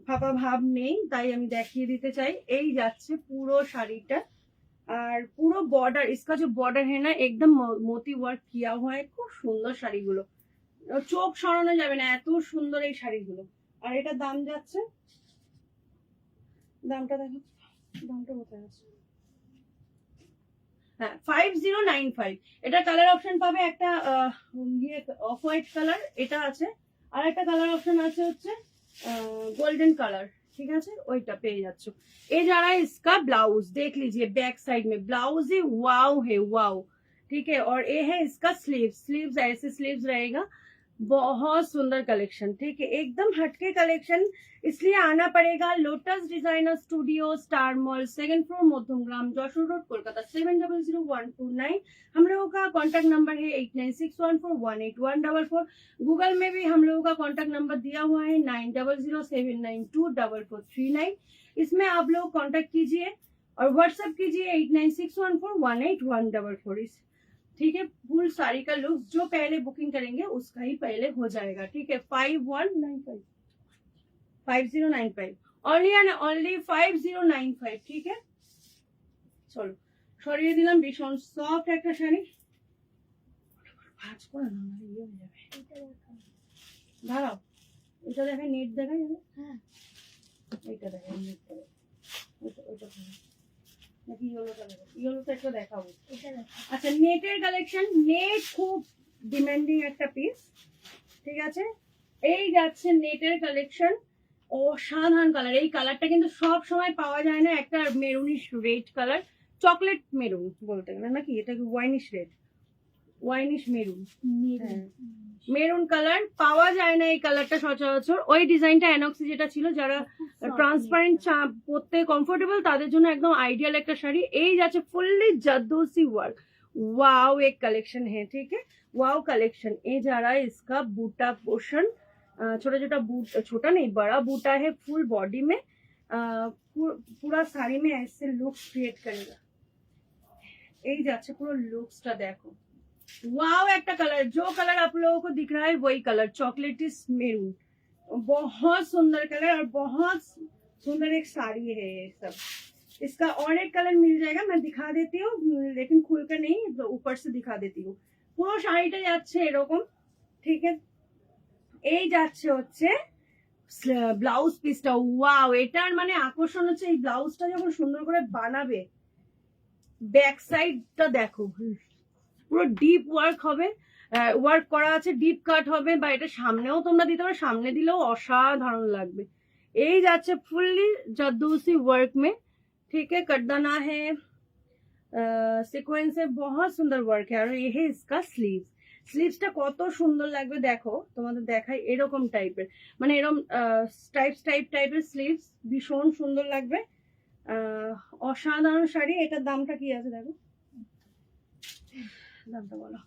ফাঁপা ভাব নেই, তাই আমি দেখিয়ে দিতে চাই। এই যাচ্ছে পুরো শাড়িটা, আর পুরো বর্ডার, इसका जो बॉर्डर है ना एकदम मोती वर्क किया हुआ है, খুব সুন্দর শাড়িগুলো, চোখ সরানো যাবে না, এত সুন্দর এই শাড়িগুলো। আর এটা দাম যাচ্ছে, দামটা দেখো, দামটা কোথায় আছে? হ্যাঁ 5095। এটা কালার অপশন পাবে একটা অফ হোয়াইট কালার, এটা আছে, আর একটা কালার অপশন আছে হচ্ছে गोल्डन कलर, ठीक है, ওইটা পেয়ে যাচ্ছ। ये जा रहा है इसका ब्लाउज, देख लीजिए बैक साइड में ब्लाउज ही वाव है, वाव, ठीक है। और ये है इसका स्लीव्स ऐसे स्लीव्स रहेगा, बहुत सुंदर कलेक्शन, ठीक है, एकदम हटके कलेक्शन। इसलिए आना पड़ेगा lotus designer studio, star mall, 2nd floor, Madhyamgram, Jessore road, Kolkata 700129। हम लोगों का कॉन्टैक्ट नंबर है 8961418144। गूगल में भी हम लोगों का कॉन्टैक्ट नंबर दिया हुआ है 9007924439। इसमें आप लोग कॉन्टैक्ट कीजिए और व्हाट्सएप कीजिए 8961418144। ठीक है, फुल साड़ी का लुक जो पहले बुकिंग करेंगे उसका ही पहले हो जाएगा, ठीक है। 5095 ओनली एंड ओनली 5095, ठीक है। চলো সরিয়ে দিলাম, ভীষণ সফট একটা শাড়ি, ভাঁজ করে না ইয়ে হয়ে যাবে। দাঁড়াও, এটা দেখে নেট দেখা যাবে, হ্যাঁ এইটা দেখে নেট করে, ওইটা নাকি ইয়েলো কালার, ইয়েলোটা একটু দেখাবো। এটা দেখো। আচ্ছা, নেটের কালেকশন, নেট খুব ডিমান্ডিং একটা পিস, ঠিক আছে। এই যাচ্ছে নেটের কালেকশন, অসাধারণ কালার। এই কালারটা কিন্তু সব সময় পাওয়া যায় না, একটা maroonish red colour, chocolate maroon বলতে গেলে, নাকি এটা কি ওয়াইনিশ রেড, ওয়াইনিশ মেরুন, মেরুন কালার পাওয়া যায় না এই কালারটা সচরাচর। ওই ডিজাইনটা অ্যানক্সি যেটা ছিল, যারা ট্রান্সপারেন্ট পরতে কমফোর্টেবল তাদের জন্য একদম আইডিয়াল একটা শাড়ি। এই যাচ্ছে ফুললি जरदोसी वर्क, वाओ एक कलेक्शन है, ठीक है, वाओ कलेक्शन। ये जा रहा है इसका बूटा पोर्शन, छोटा छोटा बूट, छोटा नहीं बड़ा बूटा है फुल बॉडी में, पूरा साड़ी में ऐसे लुक क्रिएट करेगा। এই যাচ্ছে পুরো লুকসটা দেখো, वाओ একটা कलर, जो कलर आप लोगों को दिख रहा है वही कलर, चॉकलेटी मेरून, बहुत सुंदर कलर और बहुत सुंदर एक साड़ी है ये सब। इसका और एक कलर मिल जाएगा, मैं दिखा देती हूँ, लेकिन खुलकर नहीं, तो ऊपर से दिखा देती हूँ। পুরো শাড়িটা যাচ্ছে এরকম, ঠিক আছে। এই যাচ্ছে হচ্ছে ব্লাউজ পিসটা। ওয়াও, এটার মানে আকর্ষণ হচ্ছে এই ব্লাউজটা যখন সুন্দর করে বানাবে, ব্যাক সাইডটা দেখো, পুরো ডিপ ওয়ার্ক হবে, ওয়ার্ক করা আছে, ডিপ কাট হবে, বা এটা সামনেও তোমরা দিতে পারো, সামনে দিলেও অসাধারণ লাগবে। এই যাচ্ছে ফুললি जरदोसी वर्क में, ठीक है। कटदाना है, সিকোয়েন্সে बहुत সুন্দর ওয়ার্ক है। আর এই इसका স্লিভস, স্লিভসটা কত সুন্দর লাগবে দেখো, তোমাদের দেখাই। এরকম টাইপের, মানে এরকম টাইপের স্লিভস, ভীষণ সুন্দর লাগবে। অসাধারণ শাড়ি। এটার দামটা কি আছে দেখো, দামটা বলো।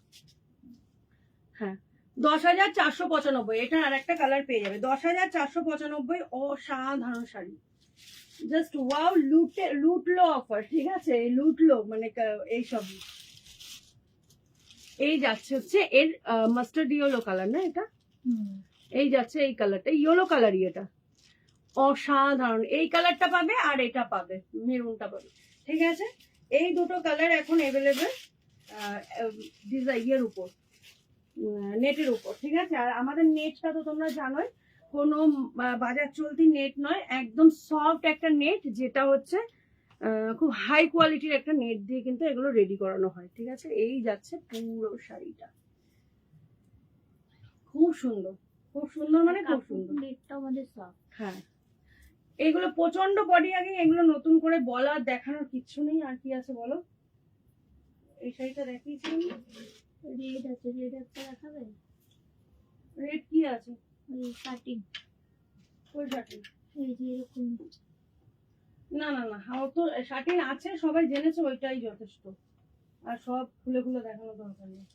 হ্যাঁ, 10,495। এটা আর একটা কালার পেয়ে যাবে, 10,495। অসাধারণ শাড়ি, জাস্ট ওয়াও। লুটলো অফার, ঠিক আছে, লুটলো মানে এইসব। এই যাচ্ছে হচ্ছে এর মাস্টার্ড ইয়েলো কালার না এটা, এই যাচ্ছে এই কালারটা, ইয়েলো কালারই এটা। অসাধারণ, এই কালারটা পাবে আর এটা পাবে, মেরুনটা পাবে, ঠিক আছে। এই দুটো কালার এখন অ্যাভেলেবেল ডিজাইনের উপর, নেটের উপর, ঠিক আছে। আর আমাদের নেটটা তো তোমরা জানোই, কোনো বাজার চলতি নেট নয়, একদম সফট একটা নেট, যেটা হচ্ছে খুব হাই কোয়ালিটির একটা নেট দিয়ে কিন্তু এগুলো রেডি করানো হয়, ঠিক আছে। এই যাচ্ছে পুরো শাড়িটা, খুব সুন্দর, খুব সুন্দর, মানে খুব সুন্দর। নেটটাও আমাদের সফট। হ্যাঁ, এগুলো প্রচন্ড বডি। আগে এগুলো নতুন করে বলার দেখানোর কিচ্ছু নেই। আর কি আছে বলো, এই শাড়িটা দেখিয়েছি, রেড আছে, রেড একটা দেখাবে? রেড কি আছে, ওই কাটিং, ওই শাড়ি। এই যে এরকম। না না না, আমার তো শার্টিন আছে, সবাই জেনেছে, ওইটাই যথেষ্ট। আর সব খুলে খুলে দেখানোর দরকার নেই।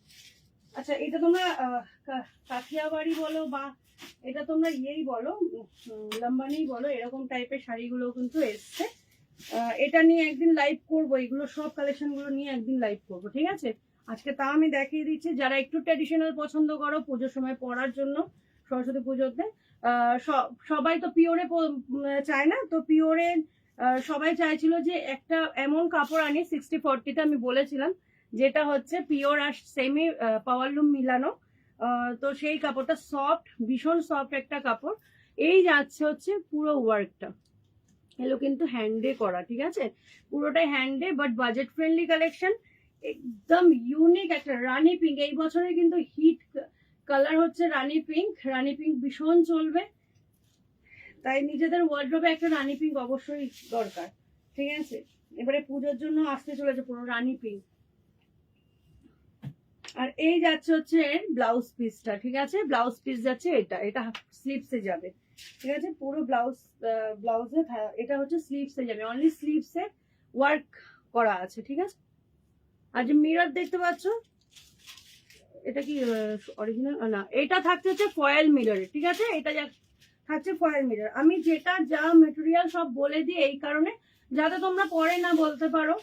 আচ্ছা, এটা তোমরা কাঠিয়াবাড়ি বলো, বা এটা তোমরা ইয়েই বলো, লম্বানি বলো, এরকম টাইপের শাড়িগুলো কিন্তু এসছে। এটা নিয়ে একদিন লাইভ করবো, এগুলো সব কালেকশন গুলো নিয়ে একদিন লাইভ করবো, ঠিক আছে। আজকে তা আমি দেখিয়ে দিচ্ছি, যারা একটু ট্র্যাডিশনাল পছন্দ করো পুজোর সময় পরার জন্য, সরস্বতী পুজোতে, সবাই তো পিওরে চায় না, তো পিওরে সবাই চাইছিল যে একটা এমন কাপড় আনি 60-40-তে আমি বলেছিলাম, যেটা হচ্ছে পিওর আর সেমি পাওয়ারলুম মিলানো। তো সেই কাপড়টা সফট, ভীষণ সফট একটা কাপড়। এই যাচ্ছে হচ্ছে পুরো ওয়ার্কটা, এগুলো কিন্তু হ্যান্ডে করা, ঠিক আছে, পুরোটাই হ্যান্ডে, বাট বাজেট ফ্রেন্ডলি কালেকশন, একদম ইউনিক একটা রানী পিঙ্ক। এই বছরে কিন্তু হিট কালার হচ্ছে রানী পিঙ্ক। রানী পিঙ্ক ভীষণ চলবে, তাই নিজেদের ওয়ার্ড্রোবে একটা রানী পিঙ্ক অবশ্যই দরকার, ঠিক আছে। এবারে পুজোর জন্য আসতে চলেছে পুরো রানী পিঙ্ক। আর এই যাচ্ছে হচ্ছে ব্লাউজ পিসটা, ঠিক আছে, ব্লাউজ পিস যাচ্ছে এটা, এটা স্লিভসে যাবে, ঠিক আছে। পুরো ব্লাউজে এটা হচ্ছে স্লিভসে যাবে, অনলি স্লিভসে ওয়ার্ক করা আছে, ঠিক আছে। আর যে মিরর দেখতে পাচ্ছ, এটা কি অরিজিনাল না, এটা থাকছে হচ্ছে ফয়েল মিরর, ঠিক আছে। এটা থাকছে ফয়েল মিরর। আমি যেটা যা মেটেরিয়াল সব বলে দিই এই কারণে, যাতে তোমরা পরে না বলতে পারো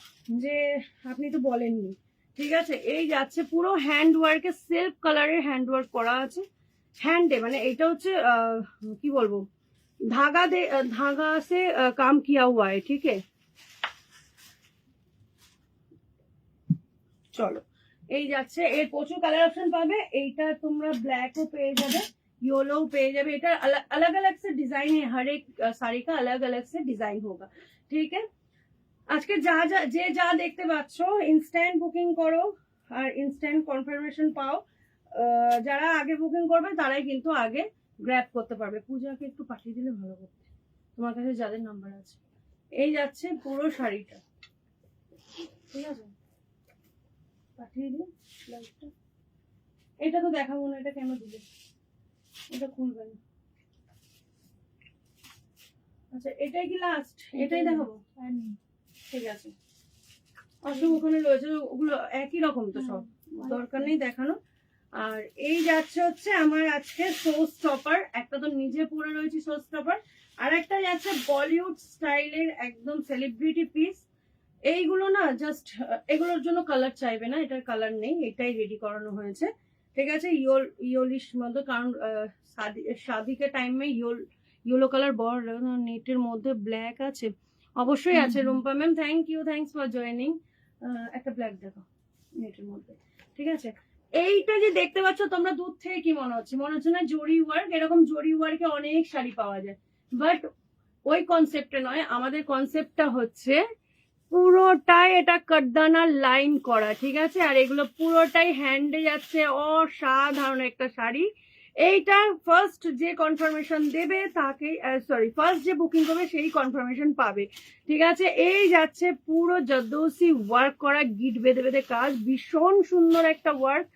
যে আপনি তো বলেননি, ঠিক আছে। এই যাচ্ছে পুরো হ্যান্ড ওয়ার্কে, সিল্ক কালারের হ্যান্ড ওয়ার্ক করা আছে, হ্যান্ডে, মানে এটা হচ্ছে কি বলবো, ধাগা সে কাম কিয়া হুয়া है, ঠিক है। চলো, এই যাচ্ছে, এর প্রচুর কালার অপশন পাবে। এইটা তোমরা ব্ল্যাকও পেয়ে যাবে, येलो পেয়ে যাবে। এটা अलग अलग से डिजाइन है, हर एक साड़ी का अलग अलग से डिजाइन होगा, ठीक है। আজকে যা দেখতে পাচ্ছ, ইনস্ট্যান্ট বুকিং করো আর ইনস্ট্যান্ট কনফার্মেশন পাও। যারা আগে বুকিং করবে তারাই কিন্তু আগে গ্র্যাব করতে পারবে। পূজাকে একটু পাঠিয়ে দিলে ভালো করতে, তোমার কাছে যাদের নাম্বার আছে। এই যাচ্ছে পুরো শাড়িটা, ঠিক আছে, পাঠিয়ে দিন লাইভটা। এটা তো দেখাবো না, এটা কেন দিলে, এটা খুলবে না। আচ্ছা, এটাই কি লাস্ট, এটাই দেখাবো, ঠিক আছে। আসলে ওখানে রয়েছে ওগুলো একই রকম, তো সব দরকার নেই দেখানো। আর এই যাচ্ছে হচ্ছে আমার আজকে শো স্টপার, একটা তো নিজে পরে রয়েছে শো স্টপার, আর একটা যাচ্ছে বলিউড স্টাইলের একদম সেলিব্রিটি পিস। এইগুলো না জাস্ট এগুলোর জন্য কালার চাইবে না, এটার কালার নেই, এটাই রেডি করানো হয়েছে, ঠিক আছে। ইয়োলিশ মতো, কারণ शादी के टाइम में ইয়েলো কালার বর্ডার, নেটের মধ্যে ব্ল্যাক আছে, অবশ্যই আছে Rumpa ma'am, thanks for joining. একটা ব্ল্যাক দেখো নেটের মধ্যে, ঠিক আছে। এইটা যে দেখতে পাচ্ছ তোমরা দূর থেকে কি মনে হচ্ছে? মনে হচ্ছে না জরি ওয়ার্ক? এরকম জরি ওয়ার্কে অনেক শাড়ি পাওয়া যায়, বাট ওই কনসেপ্টে নয়। আমাদের কনসেপ্টটা হচ্ছে পুরোটাই এটা কাটদানার লাইন করা, ঠিক আছে। আর এগুলো পুরোটাই হ্যান্ডে যাচ্ছে, অসাধারণ একটা শাড়ি। এইটা ফার্স্ট যে কনফার্মেশন দেবে তাকে, সরি, ফার্স্ট যে বুকিং করবে সেই কনফার্মেশন পাবে, ঠিক আছে। এই যাচ্ছে পুরো জর্দোসি ওয়ার্ক করা, গিট বেঁধে বেঁধে কাজ, ভীষণ সুন্দর একটা ওয়ার্ক।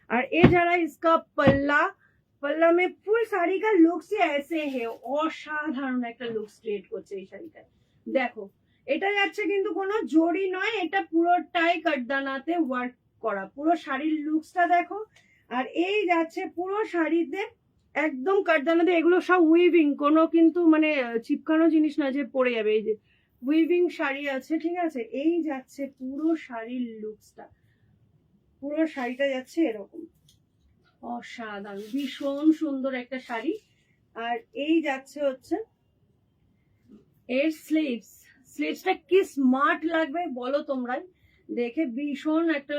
আর এ যারা ইসকা পল্লা पल्ला में फुल साड़ी का लुक से ऐसे है, অসাধারণ একটা লুক ক্রিয়েট করছে এই শাড়িটা। দেখো এটা যাচ্ছে কিন্তু কোনো জড়ি নয়, এটা পুরোটাই কাটদানাতে ওয়ার্ক করা, পুরো শাড়ির লুকসটা দেখো। আর এই যাচ্ছে পুরো শাড়িতে একদম কাটদানাতে, এগুলো সব উইভিং, কোনো কিন্তু মানে চিপকানো জিনিস না যে পড়ে যাবে। এই যে উইভিং শাড়ি আছে, ঠিক আছে। এই যাচ্ছে পুরো শাড়ির লুকসটা, পুরো শাড়িটা যাচ্ছে এরকম, অসাধারণ, ভীষণ সুন্দর একটা শাড়ি। আর এই যাচ্ছে হচ্ছে এর স্লিভসটা কি স্মার্ট লাগবে বলো তোমরাই, দেখে ভীষণ একটা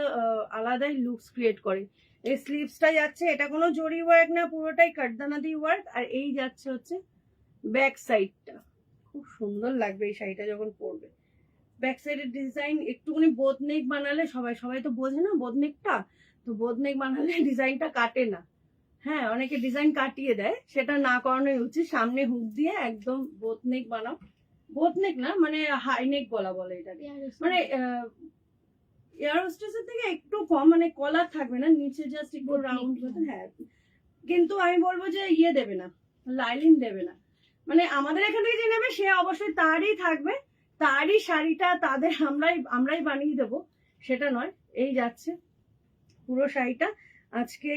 আলাদাই লুকস ক্রিয়েট করে। এই স্লিভসটা যাচ্ছে, এটা কোনো জরি ওয়ার্ক না, পুরোটাই কাটদানাদি ওয়ার্ক। আর এই যাচ্ছে হচ্ছে ব্যাক সাইডটা, খুব সুন্দর লাগবে এই শাড়িটা যখন পরবে। ব্যাক সাইডের ডিজাইন একটুখানি বোতনেক বানালে, সবাই তো বোঝে না বোতনেকটা, তো বোতনেক বানালে ডিজাইনটা কাটে না। হ্যাঁ, অনেকে ডিজাইন কাটিয়ে দেয়, সেটা না করানোই উচিত। সামনে হুক দিয়ে একদম বোতনেক বানাও, বোতনেক না মানে হাইনেক বলা বলে এটাকে, মানে এয়ার হোস্টেসের থেকে একটু কম, মানে কলার থাকবে না, নিচে জাস্ট একটু রাউন্ড। হ্যাঁ, কিন্তু আমি বলবো যে ইয়ে দেবে না, লাইলিন দেবে না। মানে আমাদের এখান থেকে যে নেবে সে অবশ্যই তারই থাকবে, তারই শাড়িটা তাদের আমরাই বানিয়ে দেবো, সেটা নয়। এই যাচ্ছে পুরো শাড়িটা। আজকে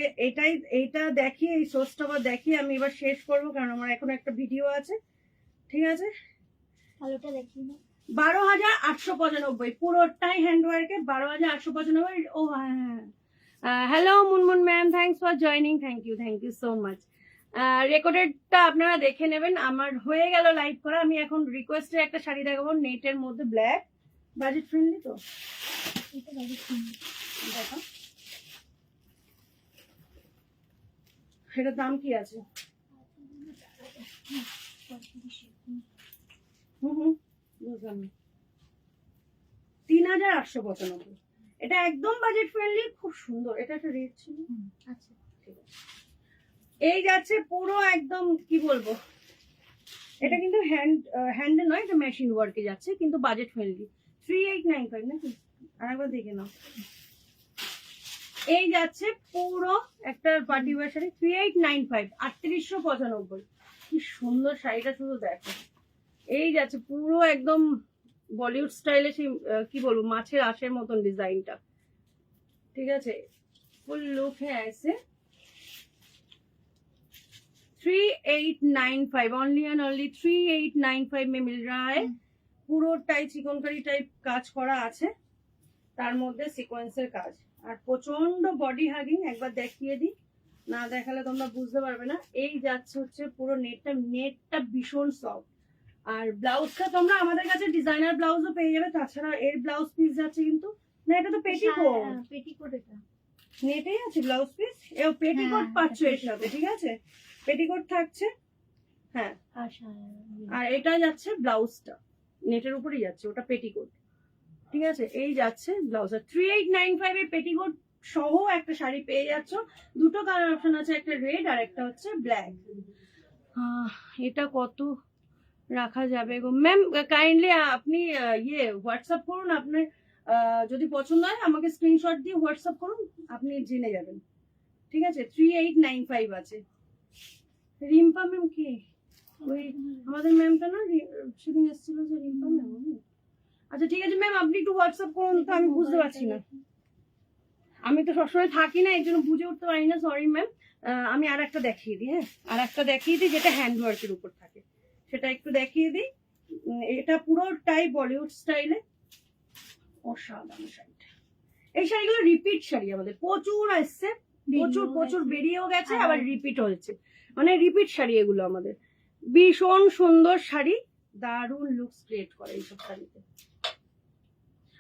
এইটা দেখিয়ে, এই সোর্সটা দেখিয়ে আমি এবার শেষ করবো, কারণ আমার এখন একটা ভিডিও আছে, ঠিক আছে। আলোটা দেখি না, 12,895 পুরোটাই হ্যান্ডওয়ার্কে, 12,895। ও হ্যাঁ, hello Munmun ma'am, thanks for joining, thank you so much. রেকর্ডেডটা আপনারা দেখে নেবেন। আমার হয়ে গেল লাইভ করা। আমি এখন রিকোয়েস্টে একটা শাড়ি দেখাবো, নেটের মধ্যে ব্ল্যাক, বাজেট ফ্রেন্ডলি তো, এটা দেখি শুনি। দেখো এটার দাম কি আছে? বুঝলাম না, 3,895। এটা একদম বাজেট ফ্রেন্ডলি, খুব সুন্দর। এটা একটা রেট ছিল, আচ্ছা ঠিক আছে। এই যাচ্ছে পুরো একদম কি বলবো, এটা কিন্তু হ্যান্ডে নয়, এটা মেশিন ওয়ার্কে যাচ্ছে, কিন্তু বাজেট ফ্রেন্ডলি। 3895 নাকি? আরেকবার দেখে নাও। এই যাচ্ছে পুরো একটা পার্টি ওয়্যার শাড়ি, 3895, 3895। কি সুন্দর শাড়িটা, শুধু দেখো। এই যাচ্ছে পুরো একদম বলিউড স্টাইলে, সেই কি বলবো মাছের আঁশের মতন ডিজাইনটা, ঠিক আছে। ফুল लुक है ऐसे। 3895, ओनली एंड ओनली 3895 में मिल रहा है। পুরোটাই চিকনকারি টাইপ কাজ করা আছে, তার মধ্যে সিকোয়েন্সের কাজ, আর প্রচন্ড বডি হাগিং। একবার দেখিয়ে দিই, না দেখালে তোমরা বুঝতে পারবে না। এই যাচ্ছে হচ্ছে পুরো নেটটা ভীষণ সফট। আর ব্লাউজটা তোমরা আমাদের কাছে ডিজাইনার ব্লাউজও পেয়ে যাবে, তাছাড়া এর ব্লাউজ পিস যাচ্ছে কিন্তু না, এটা তো পেটিকোট, পেটিকোট এটা নেটেই আছে ব্লাউজ পিস, এও পেটিকোট পাচ্ছ এর সাথে, ঠিক আছে। পেটিকোট থাকছে, হ্যাঁ। আর এটা যাচ্ছে ব্লাউজটা, নেটের উপরেই যাচ্ছে, ওটা পেটিকোট, ঠিক আছে। এই যাচ্ছে ব্লাউজ। 3895 এ পেটিকোট সহ একটা শাড়ি পেয়ে যাচ্ছ। দুটো কালার অপশন আছে, একটা রেড আর একটা হচ্ছে ব্ল্যাক। এটা কত রাখা যাবে গো ম্যাম? কাইন্ডলি আপনি ইয়ে হোয়াটসঅ্যাপ করুন, আপনার যদি পছন্দ হয় আমাকে স্ক্রিনশট দিয়ে হোয়াটসঅ্যাপ করুন, আপনি জেনে যাবেন, ঠিক আছে। 3895 আছে। রিম্পা ম্যাম কি? ওই আমাদের ম্যামটা না সেদিন এসেছিল, যে রিম্পা ম্যাম। আচ্ছা ঠিক আছে ম্যাম, আপনি একটু হোয়াটসঅ্যাপ করুন তো, আমি বুঝতে পারছি না, আমি তো সবসময় থাকি না, এই জন্য বুঝে উঠতে পারি না, সরি ম্যাম। আমি আর একটা দেখিয়ে দিই, হ্যাঁ, আর একটা দেখিয়ে দিই যেটা হ্যান্ডওয়ার্কের উপর থাকে, সেটা একটু দেখিয়ে দিই। এটা পুরোটাই বলিউড স্টাইলে, অসাধারণ শাড়িটা। এই শাড়িগুলো রিপিট শাড়ি, আমাদের প্রচুর আসছে, প্রচুর বেরিয়েও গেছে, আবার রিপিট হয়েছে, মানে রিপিট শাড়ি এগুলো আমাদের। ভীষণ সুন্দর শাড়ি, দারুণ লুকস ক্রিয়েট করে এইসব শাড়িতে।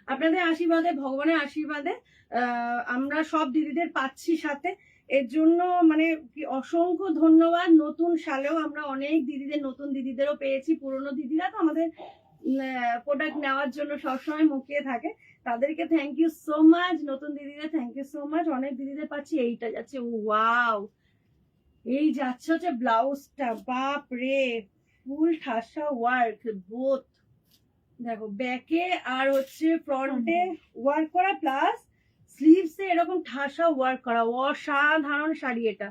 আপনাদের আশীর্বাদে, ভগবানের আশীর্বাদে আমরা সব দিদিদের পাচ্ছি সাথে, এর জন্য মানে কি অসংখ্য ধন্যবাদ। নতুন সালেও আমরা অনেক দিদিদের, নতুন দিদিদেরও পেয়েছি। পুরনো দিদিরা তো আমাদের প্রোডাক্ট নেওয়ার জন্য সবসময় মুখিয়ে থাকে, তাদেরকে থ্যাংক ইউ সো মাচ। নতুন দিদিদের থ্যাংক ইউ সো মাচ। অনেক দিদিদের পাচ্ছি। এইটা যাচ্ছে, ওয়াও, এই যাচ্ছে হচ্ছে ব্লাউজটা, বাপ রে, ফুল ঠাসা ওয়ার্ক বোথ, দেখো ব্যাকে আর হচ্ছে ফ্রন্টে ওয়ার্ক করা, প্লাস স্লিভসে এরকম ঠাসা ওয়ার্ক করা। অসাধারণ শাড়ি এটা,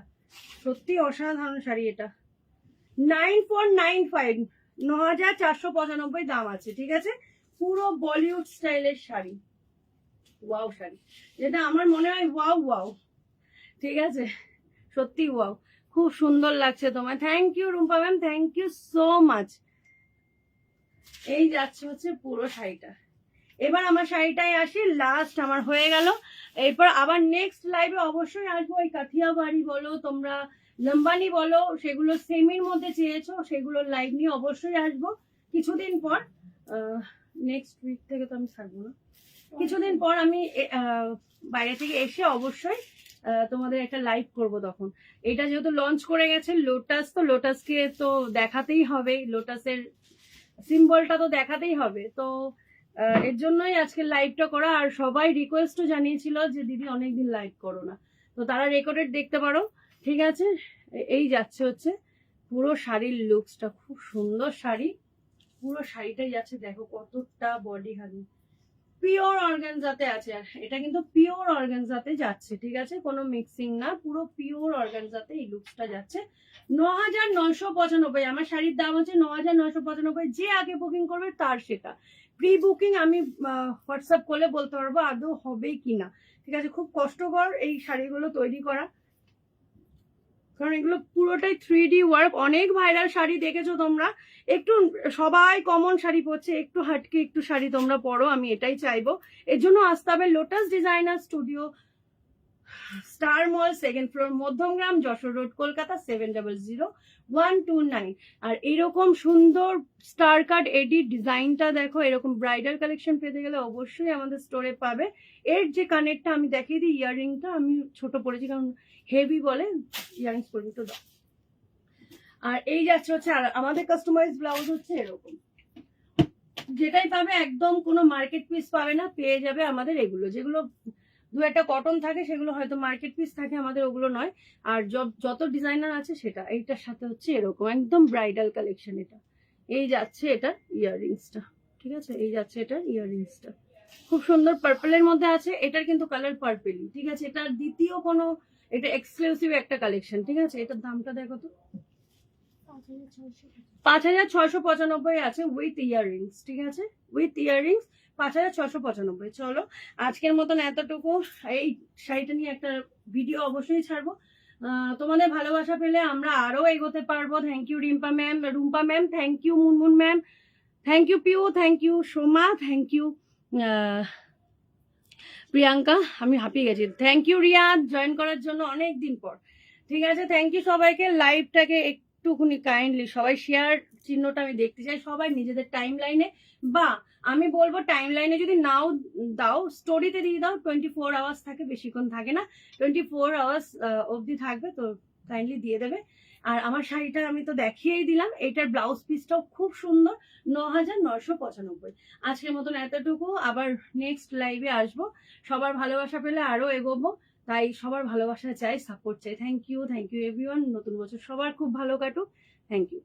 সত্যি অসাধারণ শাড়ি এটা। 9495, 9495 দাম আছে, ঠিক আছে। পুরো বলিউড স্টাইলের শাড়ি, ওয়াও শাড়ি, যেটা আমার মনে হয় ওয়াও ওয়াও, ঠিক আছে, সত্যি ওয়াও, খুব সুন্দর লাগছে তোমার। Thank you Rumpa ma'am, thank you so much. এই যাচ্ছে হচ্ছে পুরো শাড়িটা। এবার আমার শাড়িটাই আসি, লাস্ট আমার হয়ে গেল। এরপর আবার নেক্সট লাইভে অবশ্যই আসবো। ওই কাথিয়া বাড়ি বলো, তোমরা লম্বানি বলো, সেগুলো সেমির মধ্যে চেয়েছো, সেগুলো লাইভ নিয়ে অবশ্যই আসবো কিছুদিন পর। নেক্সট উইক থেকে তো আমি থাকবো না, কিছুদিন পর আমি বাইরে থেকে এসে অবশ্যই তোমাদের একটা লাইভ করব তখন। এটা যেহেতু লঞ্চ করে গেছে লোটাস, তো লোটাসকে তো দেখাতেই হবে, লোটাসের সিম্বলটা তো দেখাতেই হবে। তো এর জন্যই আজকে লাইভটা করা। আর সবাই রিকোয়েস্টও জানিয়েছিল যে দিদি অনেকদিন লাইভ করো না, তো তারা রেকর্ডেড দেখতে পারো, ঠিক আছে। এই যাচ্ছে হচ্ছে পুরো শাড়ির লুকসটা, খুব সুন্দর শাড়ি, পুরো শাড়িটাই যাচ্ছে, দেখো কতটা বডি হানি, পিওর অর্গানজাতে আছে। আর এটা কিন্তু পিওর অর্গানজাতে যাচ্ছে, ঠিক আছে, কোনো মিক্সিং না, পুরো পিওর অর্গানজাতে এই লুকসটা যাচ্ছে। 9995, আমার শাড়ির দাম হচ্ছে 9995। যে আগে বুকিং করবে তার সেটা, প্রি বুকিং আমি হোয়াটসঅ্যাপ করলে বলতে পারবো আদৌ হবে কিনা, ঠিক আছে। খুব কষ্টকর এই শাড়িগুলো তৈরি করা, কারণ এগুলো পুরোটাই 3D ওয়ার্ক। অনেক ভাইরাল শাড়ি দেখেছো তোমরা, একটু সবাই কমন শাড়ি পরছে, একটু হাটকে একটু শাড়ি তোমরা পরো, আমি এটাই চাইবো। এর জন্য আসতে হবে লোটাস ডিজাইনার স্টুডিও, স্টার মল, 2nd floor, Madhyamgram, Jessore road, Kolkata 700129। আর এরকম সুন্দর স্টার কাট এডি ডিজাইনটা দেখো, এরকম ব্রাইডাল কালেকশন পেতে গেলে অবশ্যই আমাদের স্টোরে পাবে। এর যে কানেরটা আমি দেখিয়ে দিই, ইয়াররিংটা আমি ছোট পরেছি কারণ হেভি বলে, ইয়াররিংস পর্যন্ত দাও। আর এই যাচ্ছে হচ্ছে, আর আমাদের কাস্টমাইজ ব্লাউজ হচ্ছে এরকম, যেটাই পাবে একদম কোনো মার্কেট পিস পাবে না, পেয়ে যাবে আমাদের এগুলো। যেগুলো দু একটা কটন থাকে সেগুলো হয়তো মার্কেট পিস থাকে, আমাদের ওগুলো নয়। আর যত ডিজাইনার আছে সেটা, এইটার সাথে হচ্ছে এরকম একদম ব্রাইডাল কালেকশন। এটা এই যাচ্ছে এটার ইয়াররিংসটা, ঠিক আছে, এই যাচ্ছে এটার ইয়াররিংসটা, খুব সুন্দর পার্পলের মধ্যে আছে। এটার কিন্তু কালার পার্পেলই, ঠিক আছে, এটার দ্বিতীয় কোনো, এটা এক্সক্লুসিভ একটা কালেকশন, ঠিক আছে। এটার দামটা দেখো তো, 5695 আছে উইথ ইয়াররিংস, ঠিক আছে, উইথ ইয়াররিংস 5695। চলো আজকের মতন এতটুকু। এই শাড়িটা নিয়ে একটা ভিডিও অবশ্যই ছাড়বো। তোমাদের ভালোবাসা পেলে আমরা আরো এগোতে পারবো। Thank you Rumpa ma'am, thank you Munmun ma'am, thank you Piu, thank you Soma, thank you Priyanka, আমি হাঁপিয়ে গেছি। থ্যাংক ইউ রিয়াদ জয়েন করার জন্য অনেক দিন পর, ঠিক আছে। থ্যাংক ইউ সবাইকে। লাইভটাকে একটুখানি কাইন্ডলি সবাই শেয়ার চিহ্নটা আমি দেখতে চাই, সবাই নিজেদের টাইম লাইনে, বা আমি বলবো টাইম লাইনে যদি নাও দাও, স্টোরিতে দিয়ে দাও। 24 আওয়ার্স থাকে, বেশিক্ষণ থাকে না, 24 আওয়ার্স অবধি থাকবে, তো কাইন্ডলি দিয়ে দেবে। আর আমার শাড়িটা আমি তো দেখিয়েই দিলাম, এটার ব্লাউজ পিসটাও খুব সুন্দর, 9995। আজকের মতন এতটুকু, আবার নেক্সট লাইভে আসবো। সবার ভালোবাসা পেলে আরো এগোবো, তাই সবার ভালোবাসা চাই, সাপোর্ট চাই। Thank you everyone. নতুন বছর সবার খুব ভালো কাটুক। Thank you.